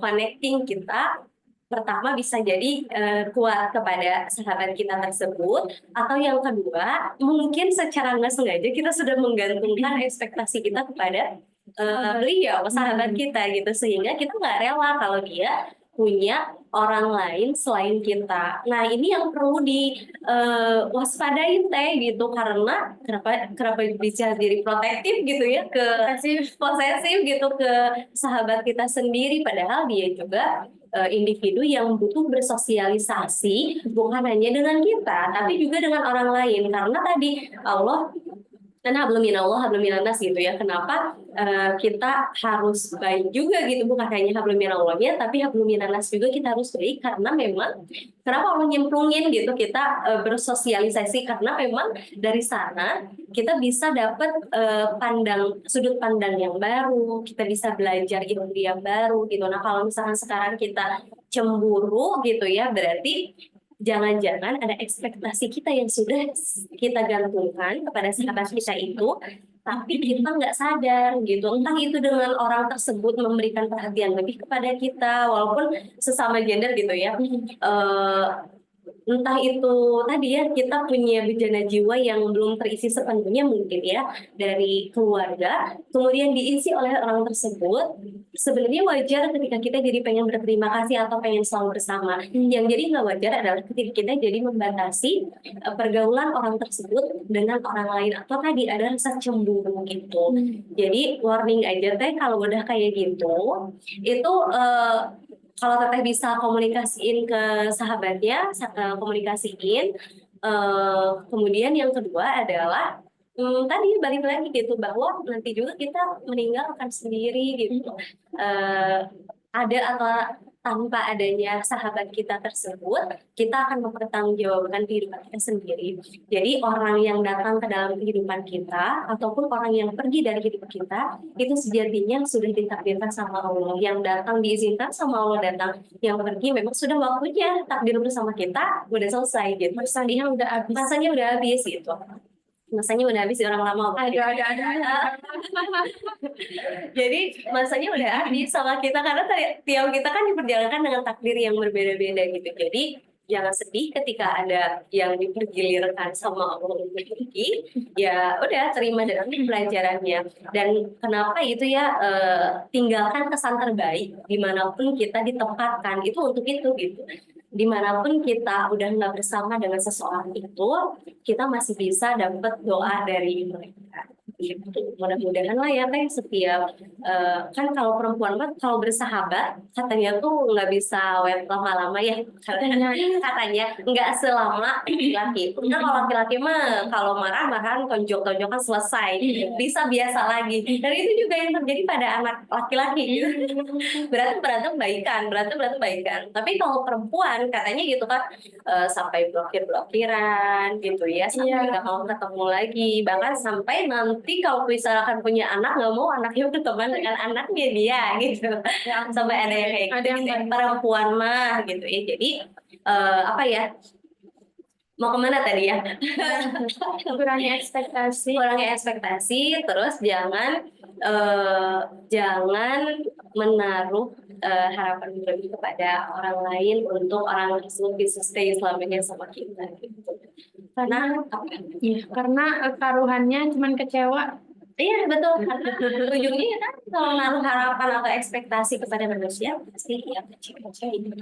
connecting kita pertama bisa jadi kuat kepada sahabat kita tersebut, atau yang kedua mungkin secara nggak sengaja kita sudah menggantungkan ekspektasi kita kepada beliau, sahabat kita gitu, sehingga kita nggak rela kalau dia punya orang lain selain kita. Nah, ini yang perlu diwaspadain teh gitu, karena kenapa bisa jadi protektif gitu ya, ke posesif gitu ke sahabat kita sendiri, padahal dia juga individu yang butuh bersosialisasi bukan hanya dengan kita tapi juga dengan orang lain, karena tadi Allah karena hablum minallah hablum minannas gitu ya. Kenapa kita harus baik juga gitu, bukan hanya hablum minallahnya tapi hablum minannas juga kita harus baik, karena memang kenapa Allah nyemplungin gitu kita bersosialisasi, karena memang dari sana kita bisa dapat sudut pandang yang baru, kita bisa belajar ilmu yang baru gitu. Nah, kalau misalkan sekarang kita cemburu gitu ya, berarti jangan-jangan ada ekspektasi kita yang sudah kita gantungkan kepada sahabat kita itu, tapi kita nggak sadar gitu. Entah itu dengan orang tersebut memberikan perhatian lebih kepada kita, walaupun sesama gender gitu ya. Entah itu tadi ya, kita punya bejana jiwa yang belum terisi sepenuhnya mungkin ya dari keluarga, kemudian diisi oleh orang tersebut. Sebenarnya wajar ketika kita jadi pengen berterima kasih atau pengen selalu bersama. Yang jadi nggak wajar adalah ketika kita jadi membatasi pergaulan orang tersebut dengan orang lain, atau tadi ada rasa cemburu gitu. Jadi warning aja teh, kalau udah kayak gitu itu kalau teteh bisa komunikasiin ke sahabatnya, komunikasiin. Kemudian yang kedua adalah tadi balik lagi gitu, bahwa nanti juga kita meninggal akan sendiri gitu. Ada atau tanpa adanya sahabat kita tersebut, kita akan mempertanggungjawabkan kehidupan kita sendiri. Jadi orang yang datang ke dalam kehidupan kita ataupun orang yang pergi dari kehidupan kita itu sejatinya sudah ditakdirkan sama Allah. Yang datang diizinkan sama Allah datang, yang pergi memang sudah waktunya takdir bersama kita udah selesai gitu. Masanya udah habis gitu. Masanya udah habis, orang lama. Ada. Jadi masanya udah habis sama kita, karena tiap kita kan diperjalankan dengan takdir yang berbeda-beda gitu. Jadi jangan sedih ketika ada yang dipergilirkan sama Allah untuk pergi. Ya udah, terima dengan pelajarannya. Dan kenapa itu ya, tinggalkan kesan terbaik dimanapun kita ditempatkan, itu untuk itu gitu. Dimanapun kita udah nggak bersama dengan seseorang itu, kita masih bisa dapat doa dari mereka. Gitu. Mudah-mudahan lah ya teh, setiap kan kalau perempuan mah kalau bersahabat katanya tuh nggak bisa wet lama-lama ya, katanya nggak selama laki-laki. Nah, kalau laki-laki mah kalau marah-marahan tonjok-tonjokan selesai, bisa biasa lagi. Dan itu juga yang terjadi pada anak laki-laki gitu. berantem baikan. Tapi kalau perempuan katanya gitu kan, sampai blokiran gitu ya, sampai nggak mau ketemu lagi, bahkan sampai nanti kalau misalkan punya anak nggak mau anaknya berteman dengan anaknya dia gitu. Sampai ada yang kayak gitu, perempuan mah gitu ya. Jadi apa ya, mau kemana tadi ya? Kurangi ekspektasi, terus jangan menaruh harapan berlebih kepada orang lain untuk orang tersebut bisa stay selamanya sama kita gitu. karena taruhannya cuman kecewa. Iya betul, karena ujungnya kan kalau menaruh harapan atau ekspektasi kepada manusia pasti ya kecil-kecil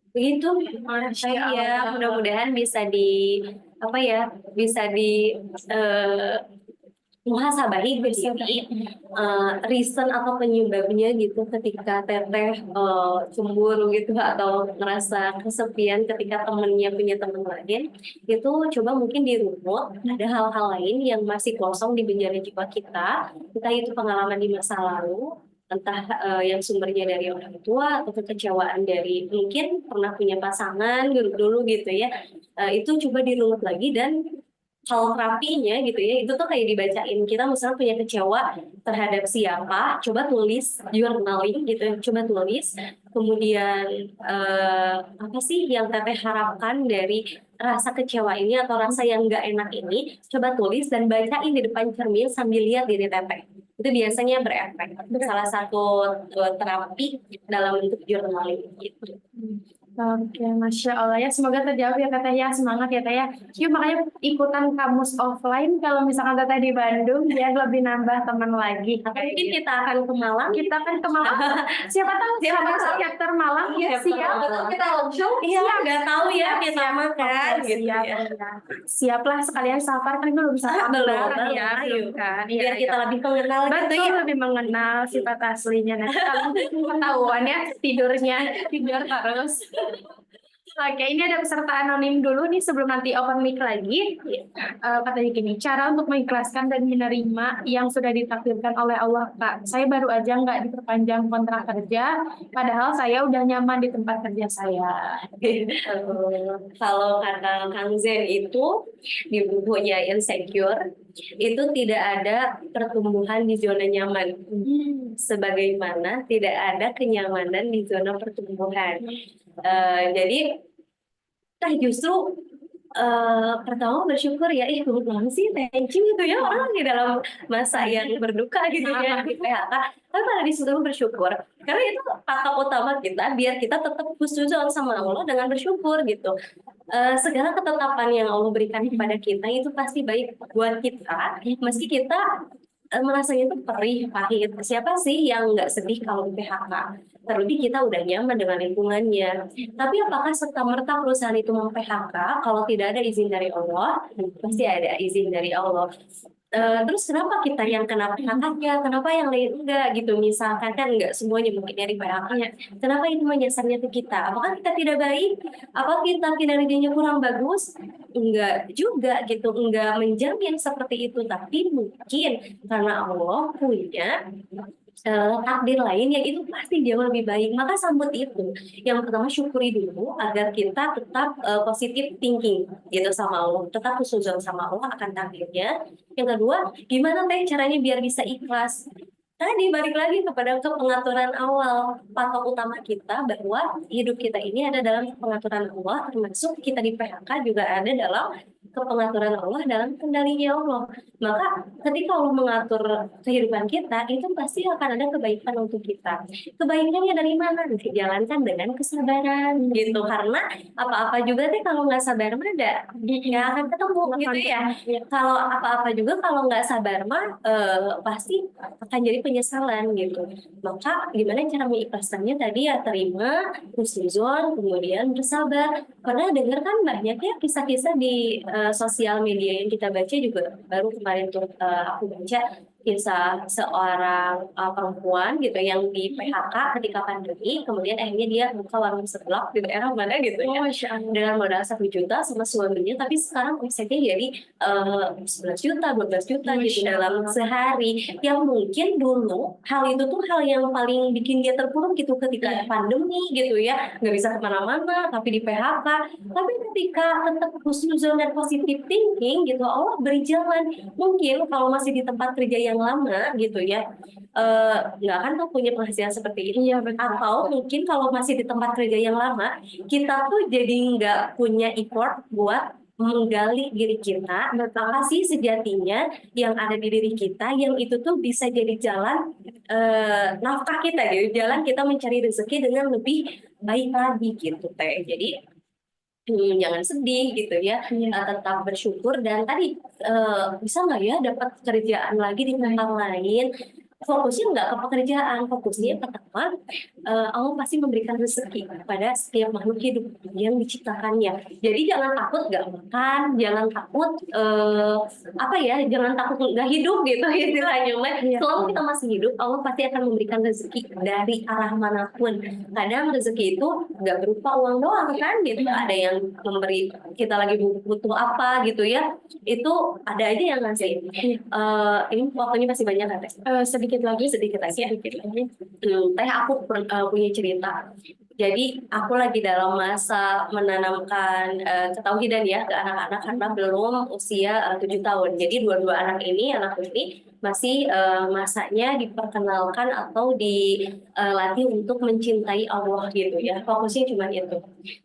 begitu. Ya mudah-mudahan bisa muhasabahi diri, reason atau penyebabnya gitu ketika teteh cemburu gitu atau ngerasa kesepian ketika temennya punya teman lain, itu coba mungkin dirunut ada hal-hal lain yang masih kosong di bejana jiwa kita, entah itu pengalaman di masa lalu, entah yang sumbernya dari orang tua atau kekecewaan dari mungkin pernah punya pasangan dulu gitu ya. Itu coba dirunut lagi, dan hal terapinya gitu ya, itu tuh kayak dibacain. Kita misalnya punya kecewa terhadap siapa, coba tulis, journaling gitu, coba tulis. Kemudian apa sih yang teteh harapkan dari rasa kecewa ini atau rasa yang nggak enak ini, coba tulis dan bacain di depan cermin sambil lihat diri teteh. Itu biasanya berefek. Salah satu terapi dalam bentuk journaling gitu. Oke, Masya Allah ya. Semoga terjawab ya Teteh ya. Semangat ya Teteh ya. Yuk makanya ikutan kamus offline kalau misalkan Teteh di Bandung biar lebih nambah teman lagi. Mungkin kita akan ke Malang. Kita kan ke Malang. Siapa tahu Siapa sama tahu. chapter Malang. Iya, Siap. Atau kita langsung Iya, nggak tahu ya kita makan Oke, gitu siap, ya. ya. Siaplah sekalian safar kan belum safar Belum, bareng ya, ayo. belum kan? Biar Iya, kita iya. lebih mengenal gitu Betul, ya. lebih mengenal sifat aslinya. Nanti kalau ketahuan ya tidurnya tidur terus. Oke, ini ada peserta anonim dulu nih sebelum nanti open mic lagi. Katanya gini, cara untuk mengikhlaskan dan menerima yang sudah ditakdirkan oleh Allah, Kak. Saya baru aja nggak diperpanjang kontrak kerja, padahal saya udah nyaman di tempat kerja saya. Kalau kata Kang Zen itu di bukunya Insecure itu tidak ada pertumbuhan di zona nyaman, sebagaimana tidak ada kenyamanan di zona pertumbuhan. Jadi justru pertama bersyukur ya, kebetulan sih thank you gitu ya orang di dalam masa yang berduka gitu ya di PHK, tapi malah disuruh bersyukur karena itu patok utama kita biar kita tetap husnuzon sama Allah dengan bersyukur gitu. Segala ketetapan yang Allah berikan kepada kita itu pasti baik buat kita meski kita merasanya itu perih pahit. Siapa sih yang nggak sedih kalau di PHK? Terlebih kita udah nyaman dengan lingkungannya. Tapi apakah serta-merta perusahaan itu mem-PHK kalau tidak ada izin dari Allah? Pasti ada izin dari Allah. Terus kenapa kita yang kena PHK-nya, kenapa yang lain enggak gitu? Misalkan kan enggak semuanya mungkin dari PHK-nya. Kenapa itu menyasarnya ke kita? Apakah kita tidak baik? Apakah kita kinerjanya kurang bagus? Enggak juga gitu, enggak menjamin seperti itu. Tapi mungkin karena Allah punya takdir lain yang itu pasti jauh lebih baik, maka sambut itu. Yang pertama syukuri dulu agar kita tetap positif thinking gitu sama Allah, tetap husnuzon sama Allah akan takdirnya. Yang kedua, gimana teh caranya biar bisa ikhlas? Tadi balik lagi kepada pengaturan awal, patok utama kita bahwa hidup kita ini ada dalam pengaturan Allah, termasuk kita di PHK juga ada dalam kepengaturan Allah, dalam kendalinya Allah. Maka ketika Allah mengatur kehidupan kita, itu pasti akan ada kebaikan untuk kita. Kebaikannya dari mana? Dijalankan dengan kesabaran gitu. Karena apa-apa juga deh kalau nggak sabar mah nggak akan ketemu gitu ya. Kalau apa-apa juga kalau nggak sabar mah pasti akan jadi penyesalan gitu. Maka gimana cara mengikhlaskannya tadi ya, terima, husnuzon, kemudian bersabar. Pernah dengar kan banyak ya kisah-kisah di sosial media yang kita baca juga, baru kemarin tuh aku baca kisah seorang perempuan gitu yang di PHK ketika pandemi, kemudian akhirnya dia buka warung seblak di daerah mana gitu ya, dengan modal 1 juta sama suaminya, tapi sekarang omsetnya jadi 11 juta, 12 juta gitu dalam sehari. Yang mungkin dulu hal itu tuh hal yang paling bikin dia terpuruk gitu ketika pandemi gitu ya, nggak bisa kemana-mana, tapi di PHK. Tapi ketika tetap husnuzon dan positive thinking gitu, Allah beri jalan. Mungkin kalau masih di tempat kerja yang lama gitu ya, nggak akan tuh punya penghasilan seperti ini. Atau mungkin kalau masih di tempat kerja yang lama, kita tuh jadi nggak punya effort buat menggali diri kita, apa sih sejatinya yang ada di diri kita, yang itu tuh bisa jadi jalan nafkah kita, gitu, jalan kita mencari rezeki dengan lebih baik lagi gitu teh. Jadi jangan sedih gitu ya, tetap bersyukur, dan tadi bisa nggak ya dapat kerjaan lagi di tempat lain. Fokusnya nggak ke pekerjaan, fokusnya pertama Allah pasti memberikan rezeki kepada setiap makhluk hidup yang diciptakannya. Jadi jangan takut nggak makan, jangan takut jangan takut nggak hidup gitu istilahnya. Selama kita masih hidup, Allah pasti akan memberikan rezeki dari arah manapun. Kadang rezeki itu nggak berupa uang doang kan, gitu. Ada yang memberi kita lagi butuh apa gitu ya, itu ada aja yang ngasih. Ini waktunya masih banyak kan Teh? Sedikit lagi ya. Teh aku punya cerita. Jadi aku lagi dalam masa menanamkan ketauhidan ya ke anak-anak karena belum usia 7 tahun. Jadi dua-dua anakku ini masih masanya diperkenalkan atau dilatih untuk mencintai Allah gitu ya. Fokusnya cuma itu.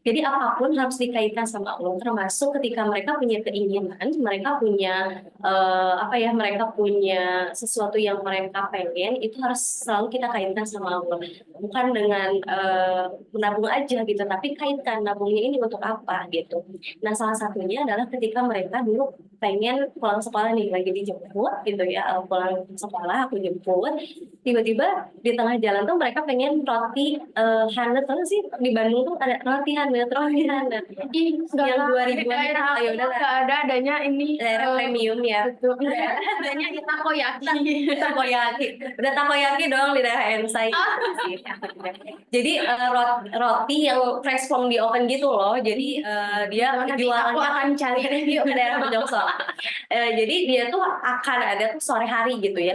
Jadi apapun harus dikaitkan sama Allah, termasuk ketika mereka punya keinginan, mereka punya apa ya, mereka punya sesuatu yang mereka pengen, itu harus selalu kita kaitkan sama Allah. Bukan dengan menabung aja gitu, tapi kaitkan nabungnya ini untuk apa gitu. Nah, salah satunya adalah ketika mereka dulu pengen pulang sekolah nih, lagi dijemput gitu ya, pulang sekolah aku jemput, tiba-tiba di tengah jalan tuh mereka pengen roti hangat, apa sih di Bandung tuh ada roti hangat, roti hangat Ih, nggak yang tahu, 2000-an di daerah ayo aku udah nggak ada, adanya ini daerah premium ya. betul, adanya takoyaki. Takoyaki, udah takoyaki dong di daerah Ensai. Jadi roti yang fresh from the oven gitu loh. Jadi dia Nanti aku jualannya akan cari review ke daerah Bojongsoang. Jadi dia tuh akan ada tuh sore hari gitu ya.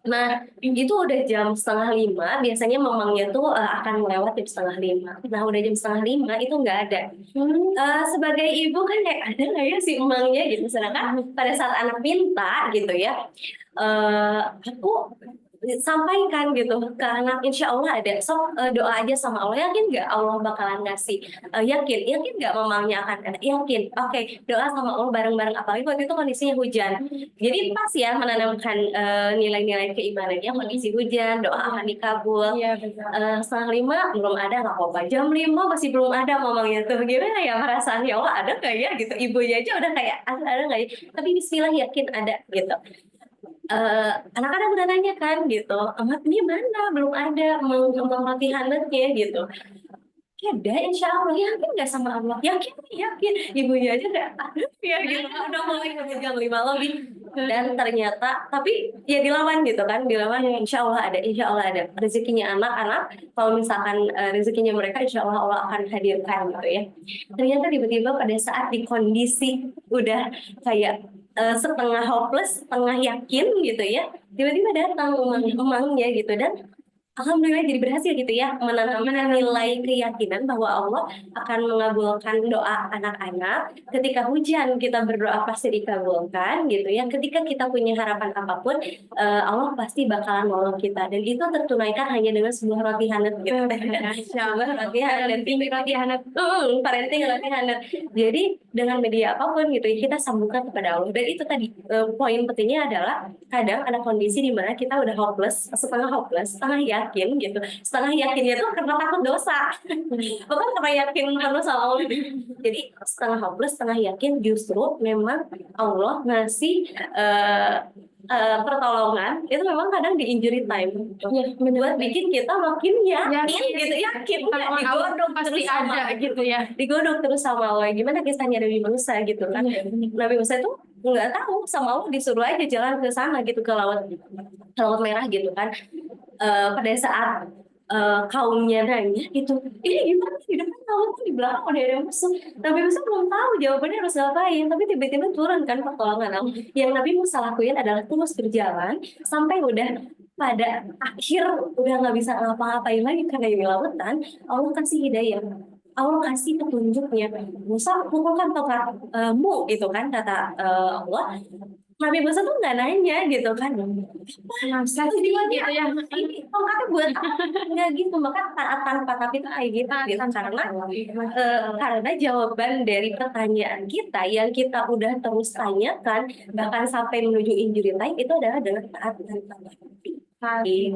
Nah, itu udah jam setengah 5, biasanya mamangnya tuh akan melewat jam setengah 5. Nah, udah jam setengah 5 itu nggak ada. Sebagai ibu kan kayak ada nggak ya si emangnya gitu. Sedangkan pada saat anak minta gitu ya, aku sampaikan gitu ke anak, insya Allah ada, so doa aja sama Allah, yakin nggak Allah bakalan ngasih. Yakin nggak mamangnya akan ada, yakin, oke, doa sama Allah bareng-bareng, apalagi waktu itu kondisinya hujan, jadi pas ya menanamkan nilai-nilai keimanannya, kondisi hujan, doa akan dikabul. Iya, betul. Setengah 5 belum ada, nggak apa-apa, jam 5 masih belum ada mamangnya tuh, gimana ya perasaan, ya Allah ada nggak ya gitu, ibunya aja udah kayak ada nggak ya, tapi Bismillah yakin ada gitu. Anak-anak udah nanya kan gitu, amat ini mana belum ada mau roti hangatnya gitu. Ada, insya Allah, yakin nggak sama Allah, yakin ibunya aja udah ada ya gitu, udah mulai dari jam 5 lebih, dan ternyata tapi ya dilawan gitu kan, dilawan ya, insya Allah ada rezekinya anak-anak, kalau misalkan rezekinya mereka insya Allah Allah akan hadirkan gitu ya. Ternyata tiba-tiba pada saat di kondisi udah kayak setengah hopeless, setengah yakin gitu ya, tiba-tiba datang emangnya gitu, dan alhamdulillah jadi berhasil gitu ya, menanamkan nilai keyakinan bahwa Allah akan mengabulkan doa anak-anak. Ketika hujan kita berdoa pasti dikabulkan gitu ya. Ketika kita punya harapan apapun, Allah pasti bakalan nolong kita, dan itu tertunaikan hanya dengan sebuah roti hangat gitu. Sebuah roti hangat, roti hangat, parenting roti hangat. Jadi dengan media apapun gitu ya, kita sambungkan kepada Allah. Dan itu tadi poin pentingnya adalah kadang ada kondisi di mana kita udah hopeless, setengah yakin gitu. Setengah yakinnya tuh karena takut dosa, bukan karena yakin karena sama Allah. Jadi setengah hopeless, setengah yakin, justru memang Allah ngasih pertolongan itu memang kadang di injury time buat bikin kita makin yakin gitu, yakin digodok pasti terus ada sama gitu ya. digodok terus sama Allah. Gimana kisahnya Nabi Musa gitu kan, Nabi Musa itu nggak tahu, sama Allah disuruh aja jalan ke sana gitu, ke laut merah gitu kan. Pada saat kaumnya nanya gitu, ini gimana di depan laut, di belakang udah ada musuh. Nabi Musa belum tahu jawabannya harus ngapain, tapi tiba-tiba turun kan pertolongan Allah. Yang Nabi Musa lakuin adalah terus berjalan sampai udah pada akhir udah nggak bisa ngapa-ngapain lagi karena di lautan. Allah kasih hidayah, Allah kasih petunjuknya. Musa pukulkan tongkatmu gitu kan, kata Allah. Nabi Musa tuh nggak nanya gitu kan, Masa sih tujuannya gitu ya. ini tongkatnya buat apa? Nggak gitu, maka taat tanpa tapi itu kayak gitu, karena jawaban dari pertanyaan kita yang kita udah terus tanyakan bahkan sampai menuju injury time itu adalah dengan taat tanpa tapi.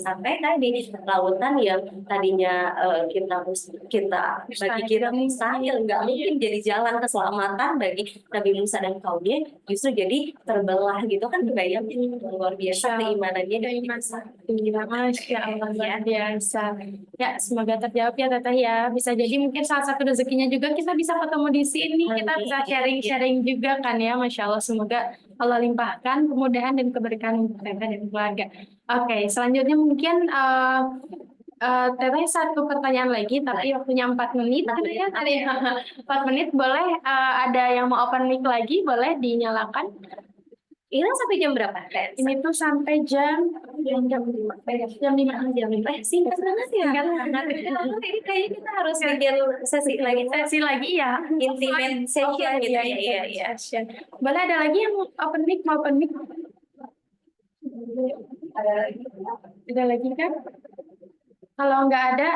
Sampai tadi lautan yang tadinya kita bagi kita mustahil, nggak mungkin jadi jalan keselamatan bagi Nabi Musa dan kaumnya, justru jadi terbelah gitu kan. Kebayang luar biasa keimanannya dari Musa. Masya Allah, luar biasa. Ya, semoga terjawab ya Teteh ya. Bisa jadi mungkin salah satu rezekinya juga kita bisa ketemu di sini. Kita bisa sharing-sharing juga kan ya. Masya Allah, semoga Allah limpahkan kemudahan dan keberkahan untuk Teteh dan keluarga. Oke, selanjutnya mungkin Teteh satu pertanyaan lagi, tapi waktunya 4 menit. Ya, 4 menit, boleh ada yang mau open mic lagi, boleh dinyalakan. Ini sampai jam berapa? Ini tuh sampai jam 5. Singkat banget ya. Ini kayaknya kita harus bikin sesi lagi Ya. intimate session gitu ya. Iya. Boleh ada lagi yang open mic, mau open mic? Ada lagi? Ada lagi kan? Kalau nggak ada,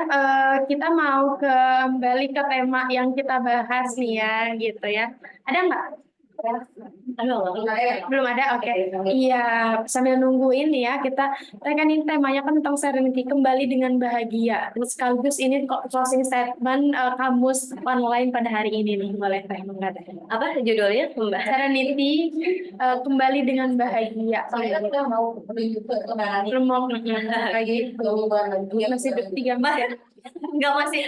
kita mau kembali ke tema yang kita bahas nih ya, gitu ya. Ada nggak? Aduh, Belum ada, oke. Iya, sambil nungguin nih ya, kan ini temanya kan tentang serenity, kembali dengan bahagia. Terus sekaligus ini closing statement kamus online pada hari ini nih, boleh Teh mengatakan. apa judulnya Mbak? Serenity, kembali dengan bahagia. Soalnya kita mau menuju ke lebaran ini. Belum mau lagi, masih 3 menit. Enggak masih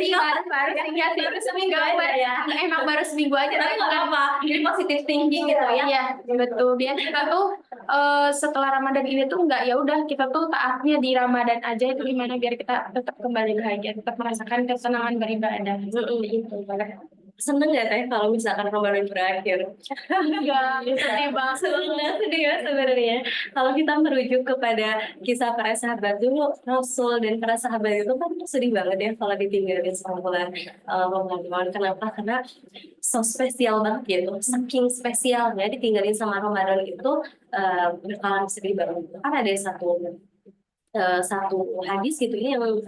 sih, baru tinggal baru seminggu aja. Emang baru seminggu aja. Tapi nggak apa, jadi positive thinking gitu ya. Iya, betul. Biar kita tuh setelah Ramadan ini tuh enggak ya udah kita tuh taatnya di Ramadan aja itu gimana biar kita tetap kembali bahagia, tetap merasakan kesenangan beribadah. Itu boleh. Seneng gak Teh kalau misalkan Ramadan berakhir? Enggak, sedih banget. Sebenarnya sedih ya sebenarnya. Kalau kita merujuk kepada kisah para sahabat dulu, Rasul dan para sahabat itu kan sedih banget ya kalau ditinggalin sama bulan Ramadan. Kenapa? Karena so spesial banget gitu. Saking spesialnya ditinggalin sama Ramadan itu bakalan sedih banget. Kan ada satu hadis gitu ya yang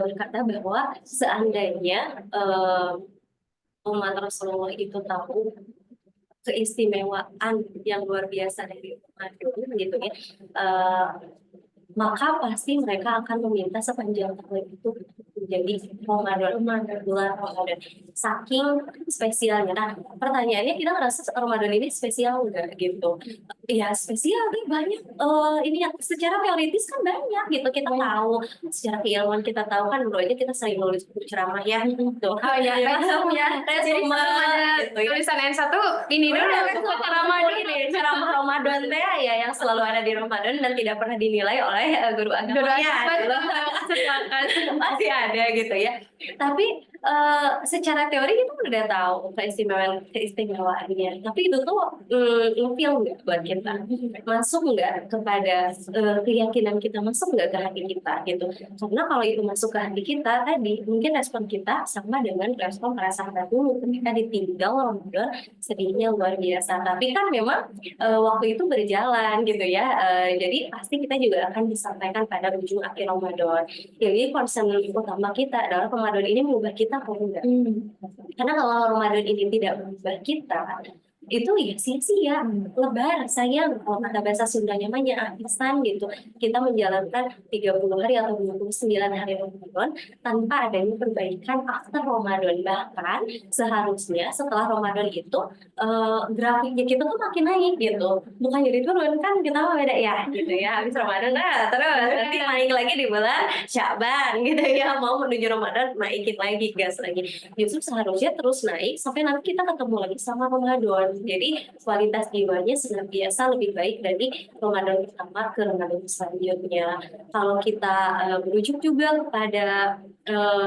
berkata bahwa seandainya umat Rasulullah itu tahu keistimewaan yang luar biasa dari Ramadan gitu ya, maka pasti mereka akan meminta sepanjang tahun itu menjadi bulan Ramadan. Saking spesialnya. Nah, pertanyaannya kita ngerasa Ramadan ini spesial nggak gitu? Ya spesial nih banyak. Ini yang secara teoritis kan banyak gitu kita tahu. Secara keilmuan kita tahu kan dulu aja kita sering nulis buku ceramah ya. Gitu. Oh iya, Resume gitu ya. tulisan N1 ini dulu Ceramah Ramadan teh ya yang selalu ada di Ramadan dan tidak pernah dinilai oleh guru agamanya. Masih ada gitu ya. Tapi secara teori kita udah tahu keistimewaannya. Tapi itu tuh feel nggak buat kita? Masuk nggak kepada keyakinan kita? Masuk nggak ke hati kita gitu? Karena kalau itu masuk ke hati kita tadi, mungkin respon kita sama dengan respon para sahabat dulu ketika ditinggal Ramadan, sedihnya luar biasa. Tapi kan memang waktu itu berjalan gitu ya. Jadi pasti kita juga akan disampaikan pada ujung akhir Ramadan. Jadi concern utama kita adalah Ramadan ini mengubah kita atau enggak. Karena kalau Ramadan ini tidak mengubah kita, itu ya sia-sia, lebar, sayang. Kalau kata bahasa Sundanya mah ahsan gitu. Kita menjalankan 30 hari atau 29 hari Ramadan tanpa adanya perbaikan after Ramadan. Bahkan seharusnya setelah Ramadan itu grafiknya kita tuh makin naik gitu. Bukan jadi turun kan, kita mah beda ya gitu ya. Habis Ramadan terus nanti naik lagi di bulan Sya'ban gitu ya. Mau menuju Ramadan naikin lagi, gas lagi. Justru seharusnya terus naik sampai nanti kita ketemu lagi sama Ramadan. Jadi kualitas jiwanya senantiasa lebih baik dari Ramadan pertama ke Ramadan selanjutnya. Kalau kita merujuk juga kepada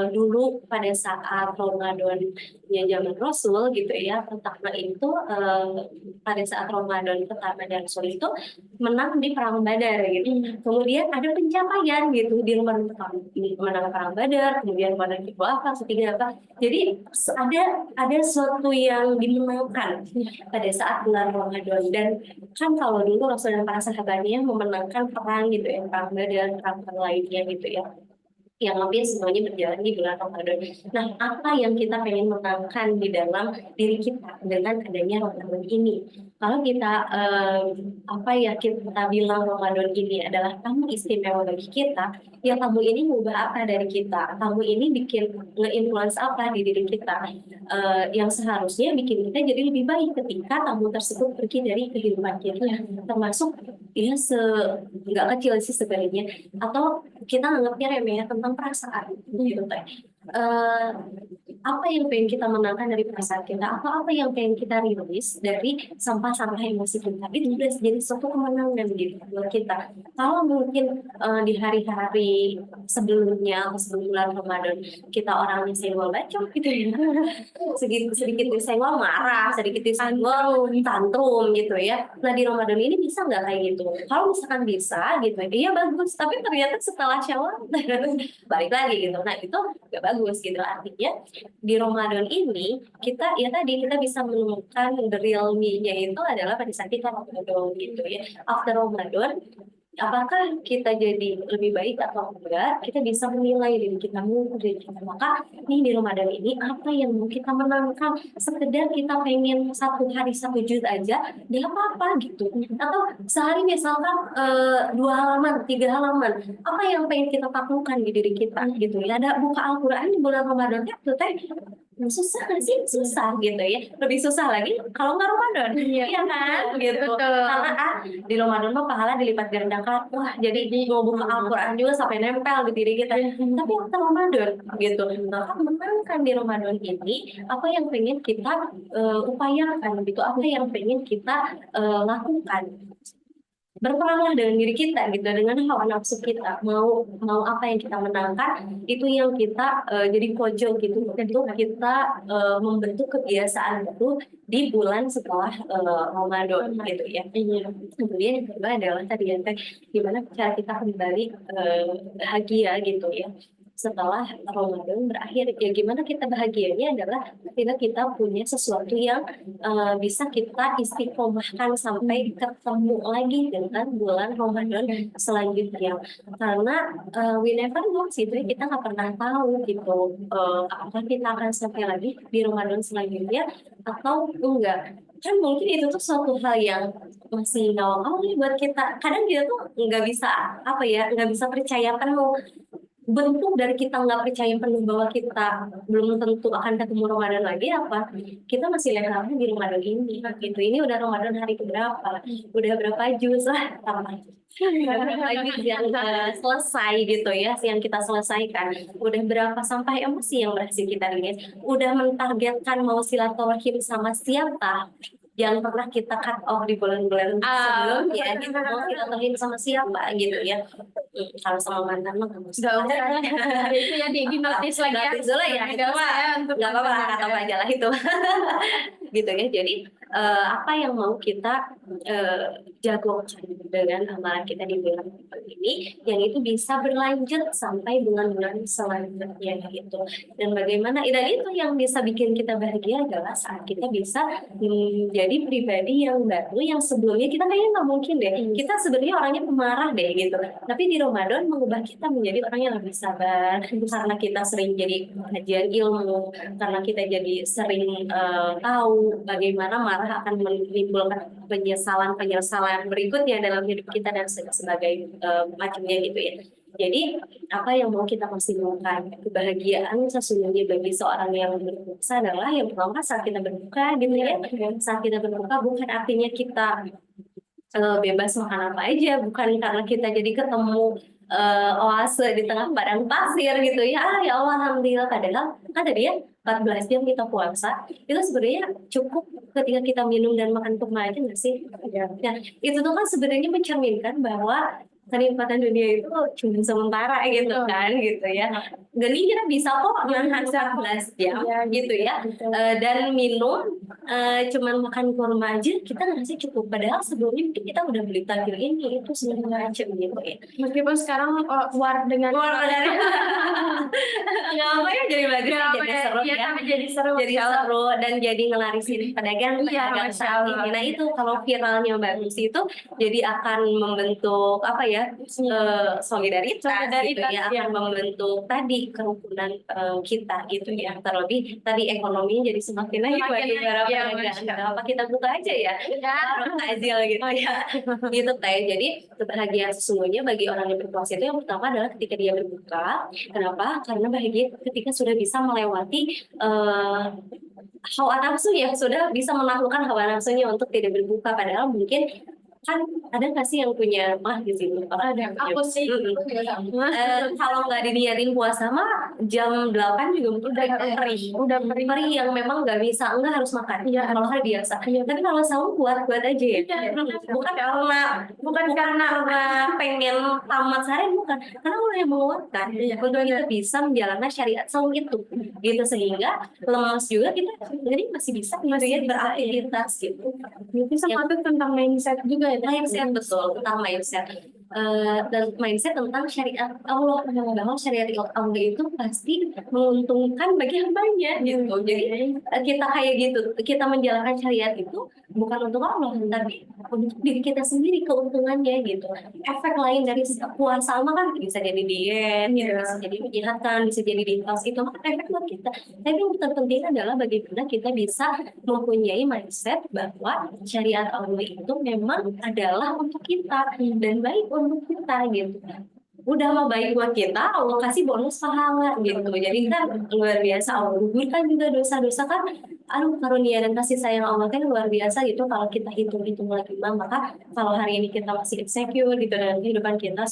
dulu pada saat Ramadannya zaman Rasul gitu ya, pertama itu pada saat Ramadan pertama dari Rasul itu menang di perang Badar gitu. Kemudian ada pencapaian gitu di Ramadan pertama ini menang perang Badar, kemudian Ramadan kedua apa, ketiga apa. Jadi ada sesuatu yang dimenangkan pada saat bulan Ramadan. Dan kan kalau dulu Rasul dan para sahabatnya memenangkan perang gitu ya, perang Badar, perang lainnya gitu ya, yang hampir semuanya berjalan di bulan Ramadan. Nah, apa yang kita pengen menangkan di dalam diri kita dengan adanya Ramadan ini? Kalau kita kita bilang Ramadan ini adalah tamu istimewa bagi kita, ya tamu ini mengubah apa dari kita? Tamu ini bikin nge-influence apa di diri kita? Yang seharusnya bikin kita jadi lebih baik ketika tamu tersebut pergi dari kehidupan kita. Termasuk ya nggak kecil sih sebenarnya, atau kita anggapnya remeh tentang perasaan gitu Teh. Apa yang pengen kita menangkan dari perasaan kita, atau apa yang pengen kita rilis dari sampah-sampah emosi kita, itu sudah jadi suatu kemenangan gitu buat kita. Kalau mungkin di hari-hari sebelumnya atau sebelum bulan Ramadan kita orangnya senggol bacok gitu ya, sedikit disenggol marah, sedikit disenggol tantrum gitu ya. Nah di Ramadan ini bisa nggak kayak gitu? Kalau misalkan bisa gitu, iya bagus. Tapi ternyata setelah Syawal balik lagi gitu. Nah itu nggak bagus gitu. Artinya di Ramadan ini kita ya tadi kita bisa menemukan the real me-nya itu adalah pada saat kita Ramadan gitu ya. After Ramadan, apakah kita jadi lebih baik atau enggak, kita bisa menilai diri kita, mengukur diri kita. Maka nih di Ramadan ini apa yang mau kita menangkan, sekedar kita pengen satu hari 1 juz aja, nggak apa-apa gitu. Atau sehari misalkan 2 halaman, 3 halaman, apa yang pengen kita taklukkan di diri kita gitu ya. Ada buka Al-Quran di bulan Ramadan tuh teh susah nggak sih? Susah gitu ya. Lebih susah lagi kalau nggak Ramadan, iya kan? Gitu. Betul. Karena di Ramadan mah pahala dilipat gandakan. Wah, jadi mau buka Al-Quran juga sampai nempel di diri kita. Tapi waktu Ramadan gitu. Maka menangkan di Ramadan ini apa yang pengen kita upayakan gitu, apa yang pengen kita lakukan. Berperanglah dengan diri kita gitu, dengan hawa nafsu kita, mau apa yang kita menangkan, itu yang kita jadi pojok gitu untuk kita membentuk kebiasaan baru di bulan setelah Ramadan gitu ya. Kemudian yang kedua adalah tadi yang gimana cara kita kembali bahagia gitu ya setelah Ramadan berakhir. Ya gimana kita bahagianya adalah ketika kita punya sesuatu yang bisa kita istiqomahkan sampai ketemu lagi dengan bulan Ramadan selanjutnya. Karena we never know sih, kita nggak pernah tahu gitu apakah kita akan sampai lagi di Ramadan selanjutnya atau enggak. Kan mungkin itu tuh suatu hal yang masih ngawang-ngawang nih buat kita. Kadang kita tuh nggak bisa apa ya, nggak bisa percaya penuh. Bentuk dari kita nggak percaya penuh bahwa kita belum tentu akan ketemu Ramadan lagi apa, kita masih levelnya di Ramadan ini gitu. Ini udah Ramadan hari keberapa, udah berapa juz lah berapa juz yang selesai gitu ya, yang kita selesaikan, udah berapa sampai emosi yang berhasil kita lihat, udah mentargetkan mau silaturahim sama siapa yang pernah kita cut off di bulan-bulan sebelumnya, gitu mau silaturahim sama siapa gitu ya. Kalau sama mantan mah nggak usah. Itu ya di notis lagi ya. Notis dulu ya. Nggak usah ya untuk Nggak apa-apa, kata apa aja lah itu. Gitu ya. Jadi apa yang mau kita jagokan dengan amalan kita di bulan ini, yang itu bisa berlanjut sampai bulan-bulan selanjutnya gitu. Dan bagaimana? Dan itu yang bisa bikin kita bahagia adalah saat kita bisa menjadi pribadi yang baru yang sebelumnya kita kayaknya nggak mungkin deh. Kita sebenarnya orangnya pemarah deh gitu. Tapi di Ramadan mengubah kita menjadi orang yang lebih sabar karena kita sering jadi kajian ilmu, karena kita jadi sering tahu bagaimana marah akan menimbulkan penyesalan berikutnya dalam hidup kita dan sebagai macamnya gitu ya. Jadi apa yang mau kita maksimalkan, kebahagiaan sesungguhnya bagi seorang yang berpuasa adalah yang pertama saat kita berbuka gitu ya. Saat kita berbuka bukan artinya kita bebas makan apa aja, bukan karena kita jadi ketemu oase di tengah padang pasir gitu ya. Ya Allah alhamdulillah, padahal kan tadi ya 14 jam kita puasa itu sebenarnya cukup ketika kita minum dan makan kurma aja nggak sih? Nah, itu tuh kan sebenarnya mencerminkan bahwa kenikmatan dunia itu cuma sementara gitu kan gitu ya. Jadi kita bisa kok nahan 14 jam gitu ya. Dan minum cuman makan kurma aja kita ngerasa cukup. Padahal sebelumnya mungkin kita udah beli takjil ini itu sebenarnya macam gitu ya. Meskipun sekarang war dengan dari nggak apa ya, jadi bagus, jadi seru ya. Tapi jadi seru. Jadi seru dan jadi ngelarisin pedagang Masya Allah. Nah itu kalau viralnya bagus itu jadi akan membentuk apa ya, solidaritas gitu ya, akan membentuk tadi kerukunan kita gitu ya. Terlebih tadi ekonominya jadi semakin naik bagi para pedagang. Apa kita buka aja ya, takjil gitu ya. Gitu kayak jadi kebahagiaan sesungguhnya bagi orang yang berpuasa itu yang pertama adalah ketika dia berbuka. Kenapa? Karena bahagia ketika sudah bisa melewati hawa nafsu ya, sudah bisa menaklukkan hawa nafsunya untuk tidak berbuka. Padahal mungkin kan ada nggak sih yang punya mah di situ? Ada. Aku sih. Kalau nggak diniatin puasa mah jam 8 juga mungkin udah perih yang memang nggak bisa, enggak harus makan. Kalau hari biasa. Tapi kalau sahur buat aja ya. Bukan karena pengen tamat sehari, bukan. Karena Allah yang menguatkan untuk kita bisa menjalankan syariat sahur itu. Gitu sehingga lemas juga kita jadi masih bisa beraktivitas gitu. Itu semua itu tentang mindset juga ya. Mindset, betul, tentang mindset. dan mindset tentang syariat Allah, bahwa syariat Allah itu pasti menguntungkan bagi hambanya gitu. Jadi kita kayak gitu, kita menjalankan syariat itu bukan untuk Allah, tapi untuk diri kita sendiri keuntungannya gitu. Efek lain dari puasa mah kan bisa jadi diet, bisa jadi menyehatkan, bisa jadi detox, itu kan efek buat kita. Tapi yang terpenting adalah bagaimana kita bisa mempunyai mindset bahwa syariat Allah itu memang adalah untuk kita dan baik untuk kita gitu. Udah mah baik buat kita, Allah kasih bonus pahala gitu. Jadi kan luar biasa, Allah gugurkan juga dosa-dosa kan. Aduh, karunia dan kasih sayang Allah kan luar biasa gitu. Kalau kita hitung-hitung lagi maka kalau hari ini kita masih insecure gitu dalam kehidupan kita,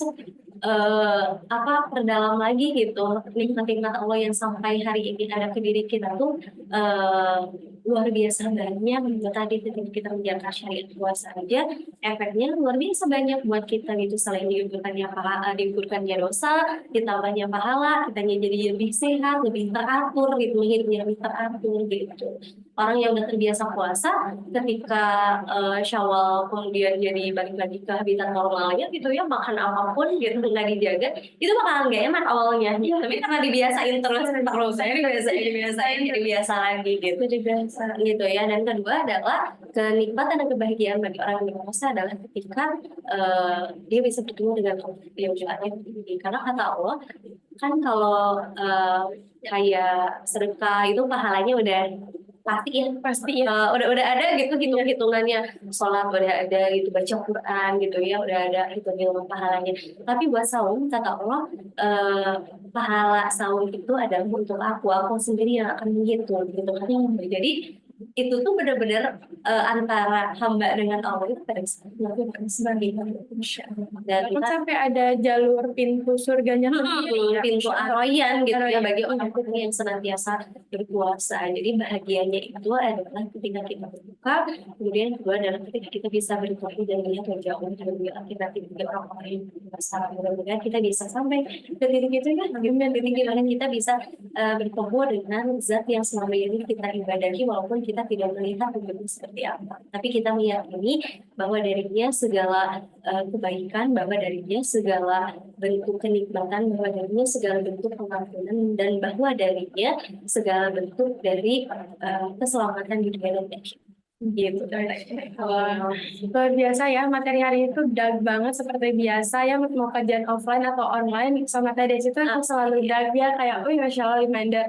perdalam lagi gitu nikmat-nikmat Allah yang sampai hari ini ada ke diri kita tuh luar biasa banyak gitu. Tadi ketika kita menjalankan syariat puasa aja efeknya luar biasa banyak buat kita gitu. Selain diugurkannya pahala, diugurkannya dosa, ditambahnya pahala, kitanya jadi lebih sehat, lebih teratur gitu, hidupnya lebih teratur gitu. Orang yang udah terbiasa puasa ketika Syawal kemudian jadi balik lagi ke habitat normalnya gitu ya, makan apapun gitu nggak dijaga itu bakalan gak enak awalnya tapi karena dibiasain terus saya dibiasain jadi biasa lagi gitu. Jadi biasa. Gitu ya. Dan kedua adalah kenikmatan dan kebahagiaan bagi orang yang berpuasa adalah ketika dia bisa bertemu dengan Allah yang tinggi. Karena kata Allah kan kalau kayak sedekah itu pahalanya udah pasti ya, udah ada gitu hitung-hitungannya. Sholat udah ada gitu, baca Quran gitu ya udah ada hitung-hitungan pahalanya. Tapi buat saum kata Allah pahala saum itu adalah untuk aku sendiri yang akan menghitung gitu kan. Jadi itu tuh benar-benar antara hamba dengan Allah itu pada saat melakukan sebagai hamba. Dan Bahkan kita sampai ada jalur pintu surganya sendiri. pintu arroyan gitu ya bagi orang-orang yang senantiasa berpuasa. Jadi bahagianya itu adalah ketika kita berbuka, kemudian kedua adalah ketika kita bisa bertemu dan melihat wajah Allah dan kita tidak orang-orang yang berpuasa. Mudah-mudahan kita bisa sampai ke titik itu ya, dan titik dimana kita bisa bertemu dengan zat yang selama ini kita ibadahi walaupun kita tidak melihat wujudnya seperti apa. Tapi kita meyakini bahwa darinya segala kebaikan, bahwa darinya segala bentuk kenikmatan, bahwa darinya segala bentuk pengampunan, dan bahwa darinya segala bentuk dari keselamatan di dunia dan akhirat. Gitu. Luar biasa ya, materi hari itu dark banget seperti biasa ya, mau kajian offline atau online sama tadi itu aku selalu dark ya, kayak Masya Allah reminder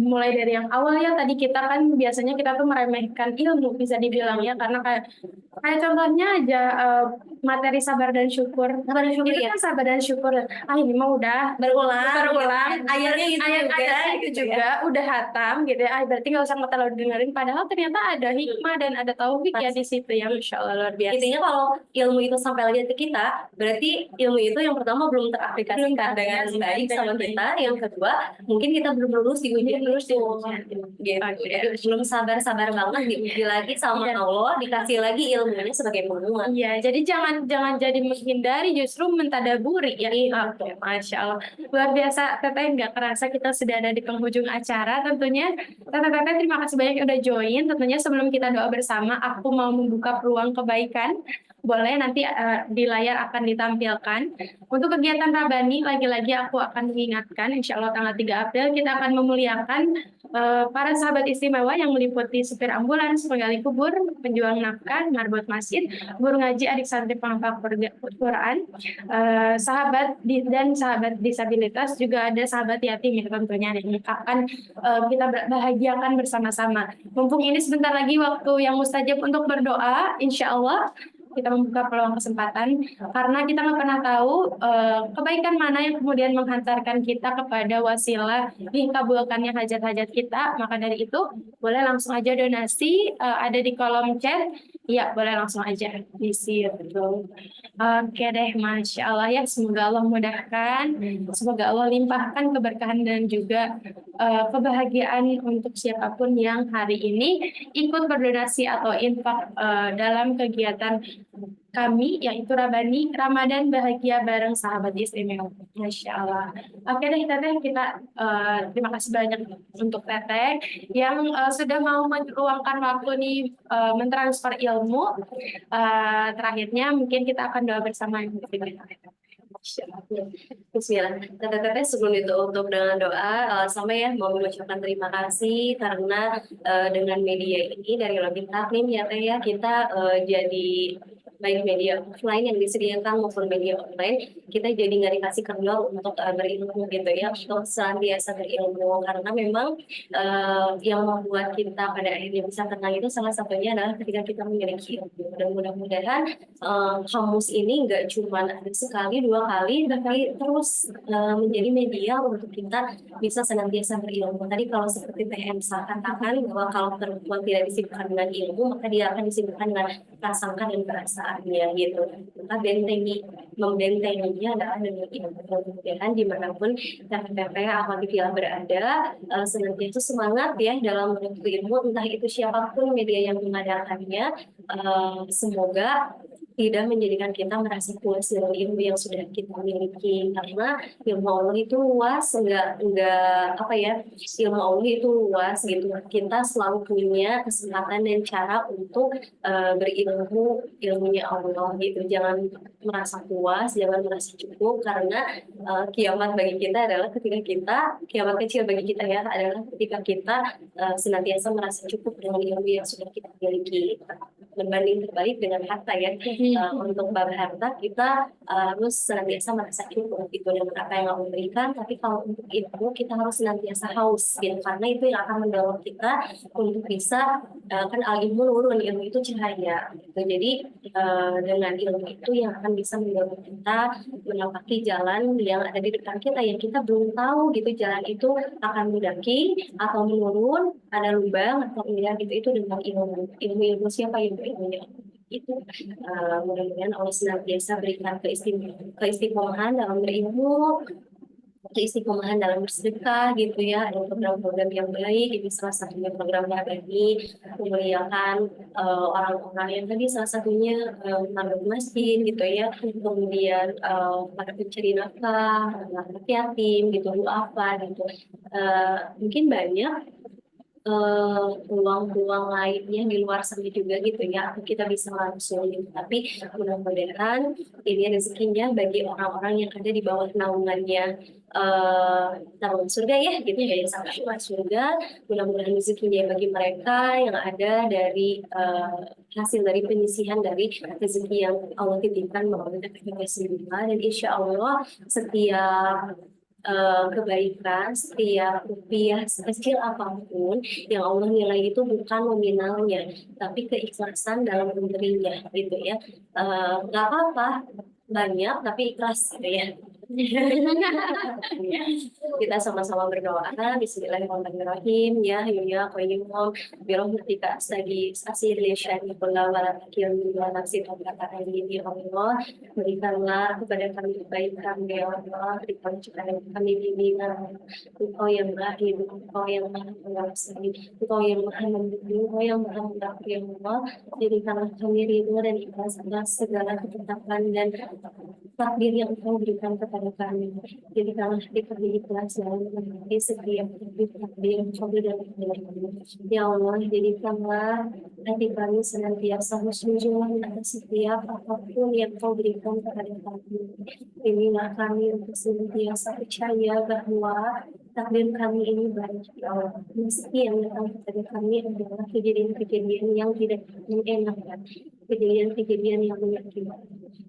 mulai dari yang awal ya. Tadi kita kan biasanya kita tuh meremehkan ilmu bisa dibilang ya, karena kayak contohnya aja materi sabar dan syukur. Sabar dan syukur ya. Kan sabar dan syukur. Ini mah udah berulang. Ayatnya gitu juga udah hatam gitu ya. Berarti nggak usah terlalu dengerin. Padahal ternyata ada hikmah dan ada taufik ya di situ ya. Masya Allah luar biasa. Intinya kalau ilmu itu sampai lagi ke kita, berarti ilmu itu yang pertama belum teraplikasikan dengan baik sama kita. Yang kedua, mungkin kita belum lulus di ujian gitu. Belum sabar-sabar banget diuji lagi sama Allah, dikasih lagi ilmunya sebagai penguat. Iya, jadi jangan jadi menghindari, justru mentadaburi ya. Oke, Masya Allah. Luar biasa, Teteh, nggak kerasa kita sudah ada di penghujung acara tentunya. Teteh, terima kasih banyak udah join. Tentunya sebelum kita doa bersama, aku mau membuka peluang kebaikan. Boleh nanti di layar akan ditampilkan. Untuk kegiatan Rabani, lagi-lagi aku akan mengingatkan, insya Allah tanggal 3 April kita akan memuliakan para sahabat istimewa yang meliputi supir ambulans, penggali kubur, penjual nafkah, marbot masjid, guru ngaji, adik santri penghafal Quran, sahabat dan sahabat disabilitas, juga ada sahabat yatim ya tentunya yang akan kita bahagiakan bersama-sama. Mumpung ini sebentar lagi waktu yang mustajab untuk berdoa, insya Allah kita membuka peluang kesempatan karena kita nggak pernah tahu kebaikan mana yang kemudian menghantarkan kita kepada wasilah dikabulkannya hajat-hajat kita. Maka dari itu boleh langsung aja donasi ada di kolom chat. Ya, boleh langsung aja isi betul. Oke deh, Masya Allah ya. Semoga Allah mudahkan, semoga Allah limpahkan keberkahan dan juga kebahagiaan untuk siapapun yang hari ini ikut berdonasi atau infak dalam kegiatan kami, yaitu Rabani, Ramadan bahagia bareng sahabat istimewa. Masya Allah. Oke deh Teteh, kita terima kasih banyak untuk Teteh yang sudah mau meluangkan waktu nih mentransfer ilmu. Terakhirnya mungkin kita akan doa bersama. Bismillah. Teteh sebelum itu untuk dengan doa sama ya mau mengucapkan terima kasih karena dengan media ini dari Login Taklim ya Teh ya kita jadi baik media offline yang disediakan maupun media online kita jadi nggak dikasih kendor untuk berilmu gitu ya untuk senantiasa berilmu karena memang yang membuat kita pada akhirnya bisa tenang itu salah satunya adalah ketika kita memiliki ilmu dan mudah-mudahan kamus ini nggak cuma ada sekali, dua kali, tapi terus menjadi media untuk kita bisa senantiasa berilmu. Tadi kalau seperti TM katakan bahwa kalau perempuan tidak disibukkan dengan ilmu, maka dia akan disibukkan dengan prasangka dan perasaannya gitu. Maka membentenginya adalah dengan ilmu. Mudah-mudahan dimanapun TPP apabila berada, senantiasa semangat ya dalam menuntut ilmu, entah itu siapapun media yang mengadakannya, semoga tidak menjadikan kita merasa puas dengan ilmu yang sudah kita miliki karena ilmu Allah itu luas enggak apa ya ilmu Allah itu luas gitu kita selalu punya kesempatan dan cara untuk berilmu ilmunya Allah gitu jangan merasa puas jangan merasa cukup karena kiamat bagi kita adalah ketika kita kiamat kecil bagi kita ya adalah ketika kita senantiasa merasa cukup dengan ilmu yang sudah kita miliki berbanding terbalik dengan harta ya untuk bab harta kita harus senantiasa merasa cukup itu dengan apa yang Allah berikan tapi kalau untuk ilmu kita harus senantiasa haus gitu karena itu yang akan mendorong kita untuk bisa kan al-ilmu nurun ilmu itu cahaya gitu. Jadi dengan ilmu itu yang akan bisa mendorong kita menapaki jalan yang ada di depan kita yang kita belum tahu gitu jalan itu akan mendaki atau menurun ada lubang atau enggak gitu itu dengan ilmu siapa ilmunya itu mudah-mudahan Allah senantiasa berikan keistiqomahan dalam berilmu keistiqomahan dalam bersedekah gitu ya ada program-program yang baik ini salah satunya programnya ini memuliakan orang-orang yang tadi salah satunya mandor masjid gitu ya kemudian para pencari nafkah anak yatim gitu apa gitu mungkin banyak peluang-peluang lainnya di luar sana juga gitu ya atau kita bisa langsung gitu tapi mudah-mudahan ini rezekinya bagi orang-orang yang ada di bawah naungannya tabung surga ya gitu ya yang sampai surga mudah-mudahan rezekinya bagi mereka yang ada dari hasil dari penyisihan dari rezeki yang Allah titipkan melalui TPP 9 dan insya Allah setiap kebaikan setiap rupiah sekecil apapun yang Allah nilai itu bukan nominalnya tapi keikhlasan dalam memberinya gitu ya nggak apa-apa banyak tapi ikhlas gitu ya kita sama-sama berdoa Bismillahirrahmanirrahim ya ya qayyum birahmatika astaghi asir lisyani kullu walakin wa nafsi kata ini ya Allah berikanlah kepada kami kebaikan ya Allah berikan kepada kami bimbingan Engkau yang maha hidup Engkau yang maha menguasai Engkau yang maha membimbing Engkau yang maha mengatur ya Allah jadikanlah kami ridho dan ikhlas atas segala ketetapan dan takdir yang Engkau berikan kepada kami. Jadi kalau hati kami ikhlas dalam menghadapi setiap takdir yang Engkau berikan kepada kami. Ya Allah, jadikanlah hati kami senantiasa husnuzon atas setiap apapun yang Engkau berikan kepada kami. Inilah kami untuk senantiasa percaya bahwa takdir kami ini baik ya Allah. Meski yang datang kepada kami adalah kejadian-kejadian yang tidak mengenakan, kejadian-kejadian yang menyakitkan.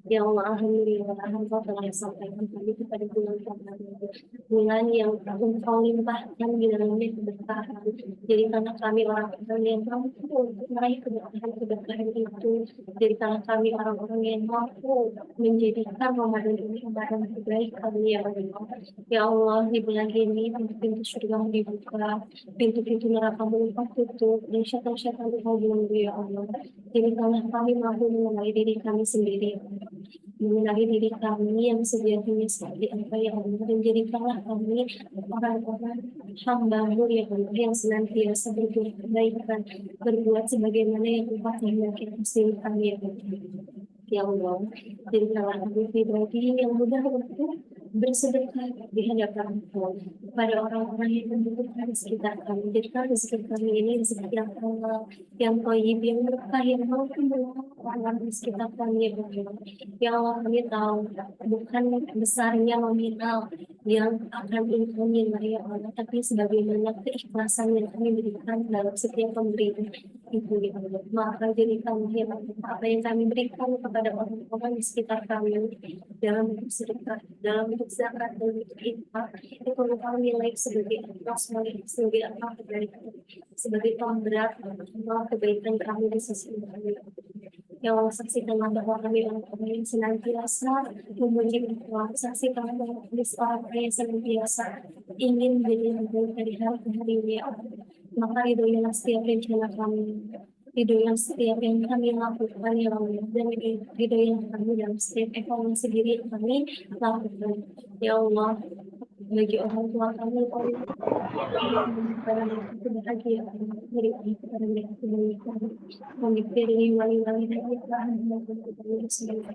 Ya Allah, alhamdulillah, Engkau telah sampaikan kami kepada bulan Ramadan, bulan yang Engkau limpahkan di dalamnya keberkahan. Jadikanlah kami orang-orang yang mampu untuk meraih keberkahan itu. Jadikanlah kami orang-orang yang mampu menjadikan Ramadan ini Ramadan terbaik kami ya Allah. Ya Allah, di bulan ini pintu-pintu surga dibuka, pintu-pintu neraka tutup, dan syaitan-syaitan menunggu ya Allah. Jadikanlah kami mampu mengenali diri kami sendiri. Mengenali diri kami yang sejatinya seperti apa ya Allah dan jadikanlah kami orang-orang hamba-Mu ya Allah yang senantiasa berbuat kebaikan berbuat sebagaimana yang Engkau kehendaki atas diri kami ya Allah Ya Allah, jadikanlah kami pribadi yang mudah untuk bersedekah di hadapan Engkau kepada orang-orang yang membutuhkan di sekitar kami. Jadikan rezeki kami ini rezeki yang halal, yang thayyib, yang berkah, yang mampu menolong orang-orang di sekitar kami. Ya Allah, ya Allah, kami tahu bukan besarnya nominal yang akan Engkau nilai, ya Allah, tapi sebagaimana keikhlasan yang kami berikan dalam setiap pemberian itu, ya Allah. Maka jadikan ya Allah, apa yang kami berikan kepada orang-orang di sekitar kami dalam bentuk sedekah, dalam bentuk zakat, dalam bentuk infak, itu kami nilai sebagai sebagai apa dari sebagai pemberat Allah kebaikan kami di sisi kami. Ya Allah, saksikanlah bahwa kami orang-orang yang senantiasa memuji Engkau. Saksikanlah bahwa kami seorang yang senantiasa ingin menjadi yang baik dari hari ke hari ini, ya Allah. Maka ridhoilah setiap rencana kami, ridhoilah setiap yang kami lakukan, ya Allah, dan ridhoilah kami dalam setiap evaluasi diri yang kami lakukan. Ya Allah, bagi orang tua kami, kepada mereka bahagia, berikan kepada mereka kebaikan, memberi wali-wali dan Tuhan maupun kepada sendiri.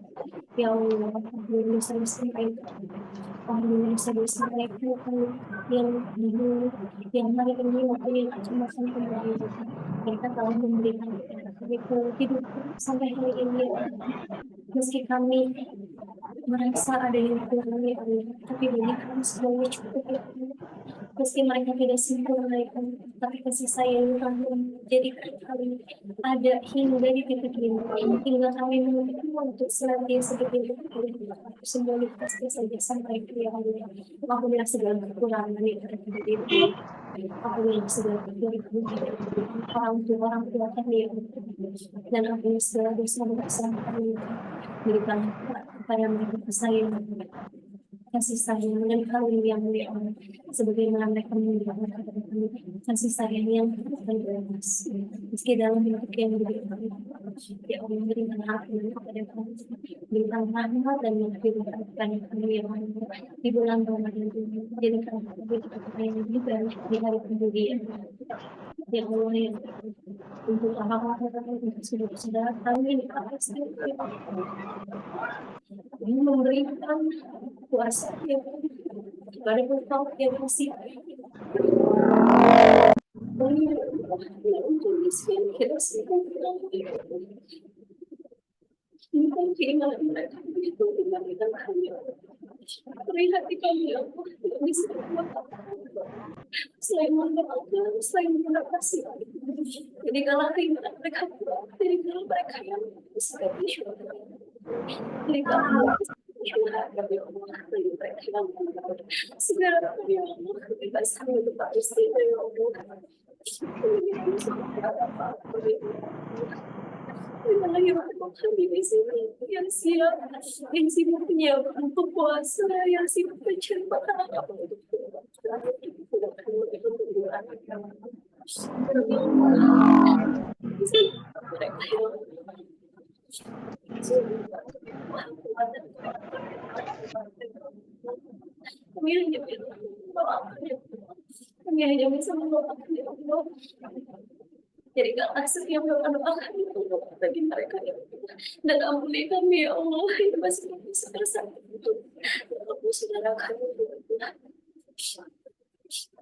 Ya Allah, ampuni dosa-dosa mereka, ampuni dosa-dosa mereka yang dulu, yang hari ini maupun yang akan datang kembali. Mereka telah memberikan kepada kami kehidupan sampai hari ini. Meski kami merasa ada yang kurang, ya Allah, tapi bagi kami semuanya cukup, ya Allah. Meski mereka tidak sempurna, ya Allah, tapi kasih sayang kami menjadikan kami ada hingga di titik ini, hingga kami memiliki untuk senantiasa berpindah kepada semua pasti saja sampai ke, ya Allah. Maafkanlah segala kekurangan yang ada di diri kami. Maafkanlah segala kekurangan orang tua kami, ya Allah. Dan ampuni segala dosa-dosa kami. Berikan kepada mereka kasih sayang dan karunia yang mulia Allah, sebagaimana mereka memberikan kepada kami kasih sayang yang berimbas, meski dalam bentuk yang berbeda. Ya Allah, berikan rahmat kepada kami, berikan rahmat dan berikan kepada kami, ya Allah, di bulan Ramadan ini. Jadikan kami yang lebih baik di hari kemudian. Ya Allah, ya untuk orang-orang yang sudah kami dikasih ini memberikan kuasa yang kepada Engkau yang kasih untuk miskin kita ini kan keinginan mereka itu diberikan kami. Perhati kami, ya Allah, tidak bisa selain mendoakan, selain kasih. Jadi kalau keinginan mereka, jadi kalau mereka yang bisa disyukur, jadi kalau kami Allah, jadi mereka yang segala yang bebas kami tetap istimewa, ya Allah. Terimalah yang kami di sini, yang siap, yang sibuk menyiapkan untuk puasa, yang sibuk mencari makanan untuk kami hanya bisa mendoakan, ya Allah. Jadi kalau setiap doa kami untuk bagi mereka, ya Allah, dan ampuni kami, ya Allah, yang masih bisa bersama untuk saudara kami, ya Allah.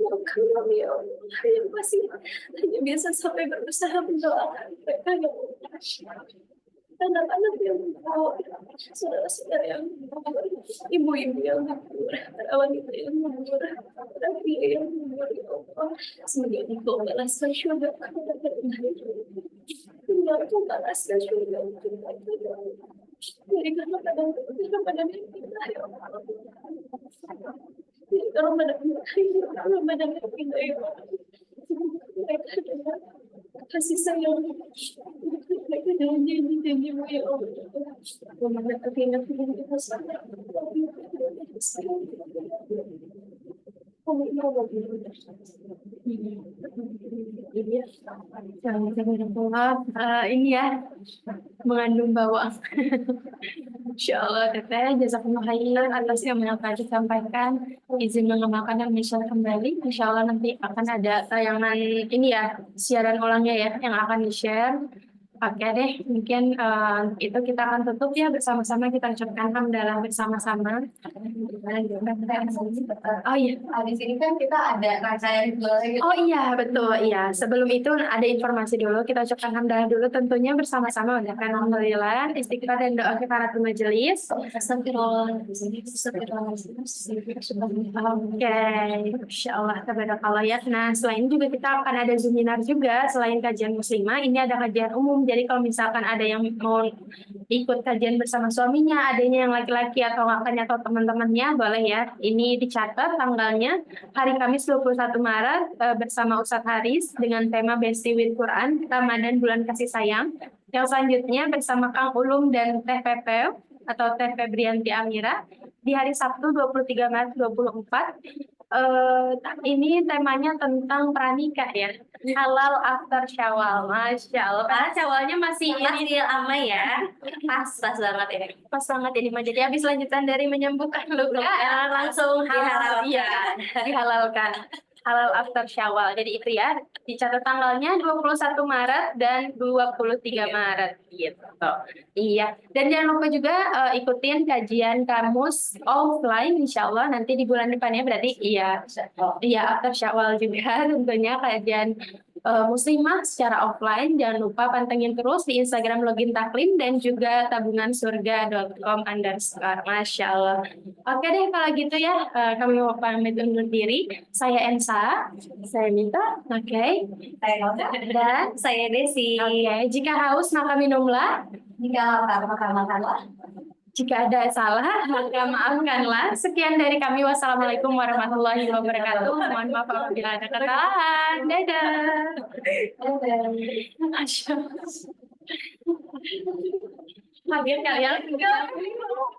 Maafkan kami, ya Allah, yang masih hanya biasa sampai berusaha mendoakan mereka, ya Allah. Anak-anak yang membawa, saudara-saudara yang membawa, ibu-ibu yang membawa, para wanita yang membawa, para pria yang membawa, ya Allah. Semoga Engkau balaskan syurga kepada mereka. Semoga Engkau balaskan syurga untuk mereka, ya Allah. Berikan kepada kita, ya Allah. Berikan kepada kita, ya Allah. Mereka dengan kasih sayang, mereka dengan janji-janji-Mu, ya Allah. Mereka ingat kita sangat. Ini ya mengandung bawang. Insya Allah, Teteh, jazakumullah khairan atas yang telah disampaikan. Izin mengamalkan dan share kembali. Insya Allah nanti akan ada tayangan ini ya, siaran ulangnya ya, yang akan di-share. Oke deh, mungkin itu kita akan tutup ya bersama-sama kita ucapkan hamdalah bersama-sama. Oh iya, Di sini kan kita ada rangkaian jual gitu. oh iya betul iya. Sebelum itu ada informasi dulu, kita ucapkan hamdalah dulu tentunya bersama-sama ucapkan alhamdulillah, istighfar dan doa kifaratul majelis. Oke, Insya Allah, tabarakallah ya. Nah, selain juga kita akan ada seminar juga selain kajian muslimah, ini ada kajian umum. Jadi kalau misalkan ada yang mau ikut kajian bersama suaminya, adanya yang laki-laki atau kakaknya atau teman-temannya, boleh ya. Ini dicatat tanggalnya hari Kamis 21 Maret bersama Ustadz Haris dengan tema Besti with Quran, Ramadan Bulan Kasih Sayang. Yang selanjutnya bersama Kang Ulum dan Teh Pepe atau Teh Febrianti Amira di hari Sabtu 23 Maret 24. Ini temanya tentang pranikah ya. Halal after Syawal. Masya Allah. Karena Syawalnya masih ini Masih lama ya. Pas banget ini. pas banget ini mah. Jadi habis lanjutan dari menyembuhkan luka Langsung halal, dihalalkan. iya, dihalalkan. Halal after Syawal. Jadi itu ya, dicatat tanggalnya 21 Maret dan 23 Maret gitu. Iya. Dan jangan lupa juga ikutin kajian kamus offline insya Allah nanti di bulan depannya berarti iya. Iya, after Syawal juga tentunya kajian muslimah secara offline. Jangan lupa pantengin terus di Instagram Login Taklim dan juga tabungansurga.com_. Masya Allah. Oke deh kalau gitu ya, kami mau pamit undur diri. Saya Ensa, saya Mita, oke. Saya Nota. Dan Saya Desi. oke, jika haus maka minumlah. Jika lapar maka makanlah. Jika ada salah, maka maafkanlah. Sekian dari kami. Wassalamualaikum warahmatullahi wabarakatuh. Mohon maaf apabila ada kesalahan. Dadah. Masya Allah. Kaget kalian?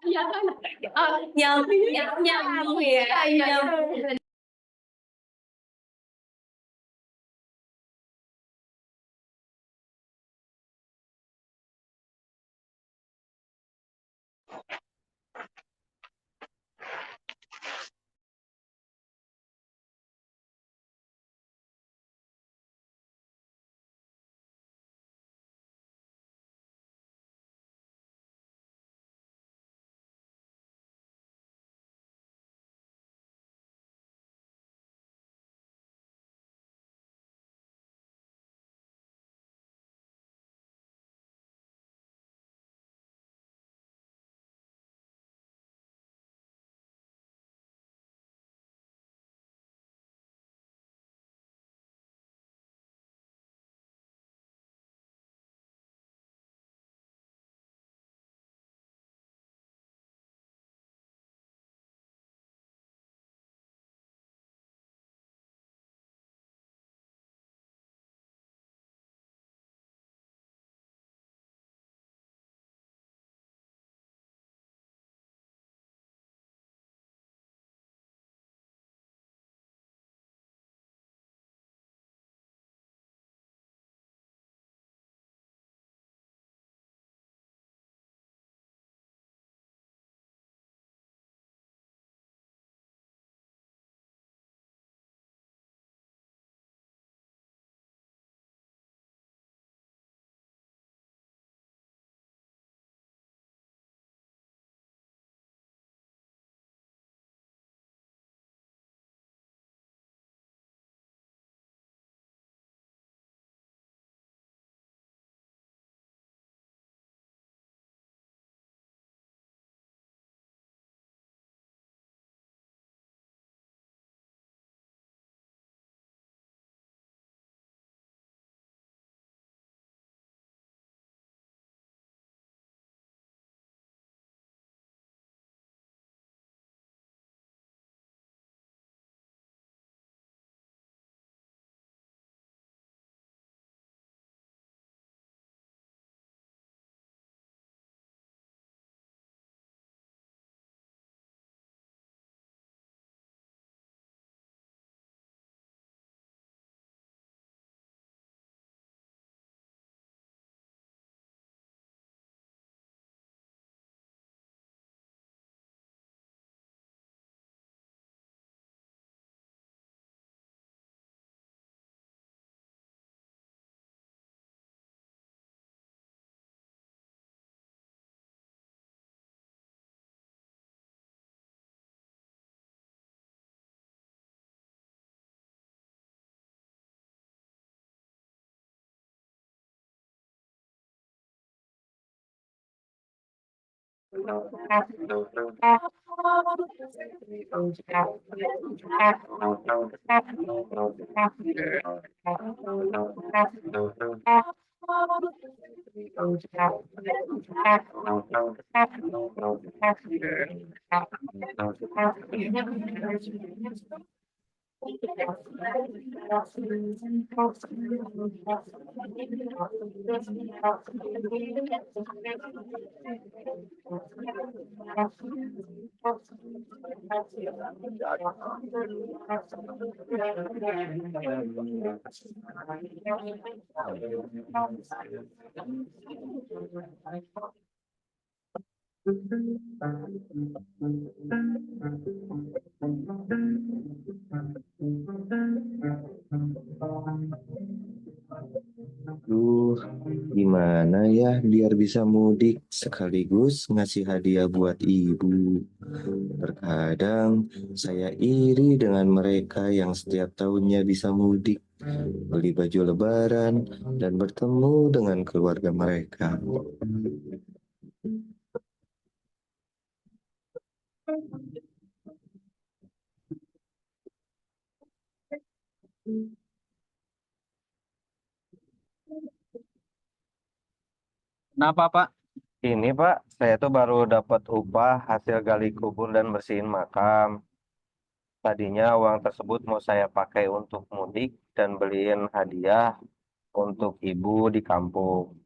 Iya kan? Oh, Nyambung ya. iya. Duh, gimana ya biar bisa mudik sekaligus ngasih hadiah buat ibu. Terkadang saya iri dengan mereka yang setiap tahunnya bisa mudik, beli baju lebaran, dan bertemu dengan keluarga mereka. Kenapa, Pak? Ini Pak, saya tuh baru dapat upah hasil gali kubur dan bersihin makam. Tadinya uang tersebut mau saya pakai untuk mudik dan beliin hadiah untuk ibu di kampung.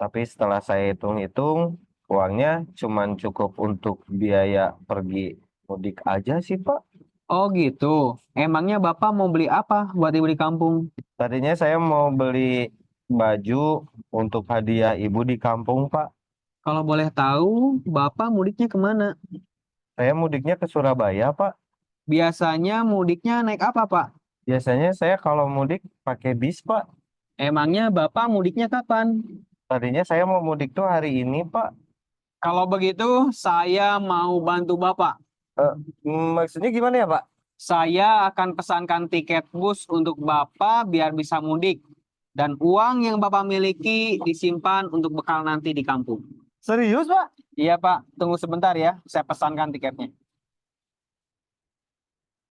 Tapi setelah saya hitung-hitung, uangnya cuma cukup untuk biaya pergi mudik aja sih Pak. Oh gitu. Emangnya Bapak mau beli apa buat ibu di kampung? Tadinya saya mau beli baju untuk hadiah ibu di kampung Pak. Kalau boleh tahu, Bapak mudiknya kemana? Saya mudiknya ke Surabaya Pak. Biasanya mudiknya naik apa, Pak? Biasanya saya kalau mudik pakai bis Pak. Emangnya Bapak mudiknya kapan? Tadinya saya mau mudik tuh hari ini Pak. Kalau begitu, saya mau bantu Bapak. Maksudnya gimana ya Pak? Saya akan pesankan tiket bus untuk Bapak biar bisa mudik. Dan uang yang Bapak miliki disimpan untuk bekal nanti di kampung. Serius Pak? Iya, Pak. Tunggu sebentar ya. Saya pesankan tiketnya.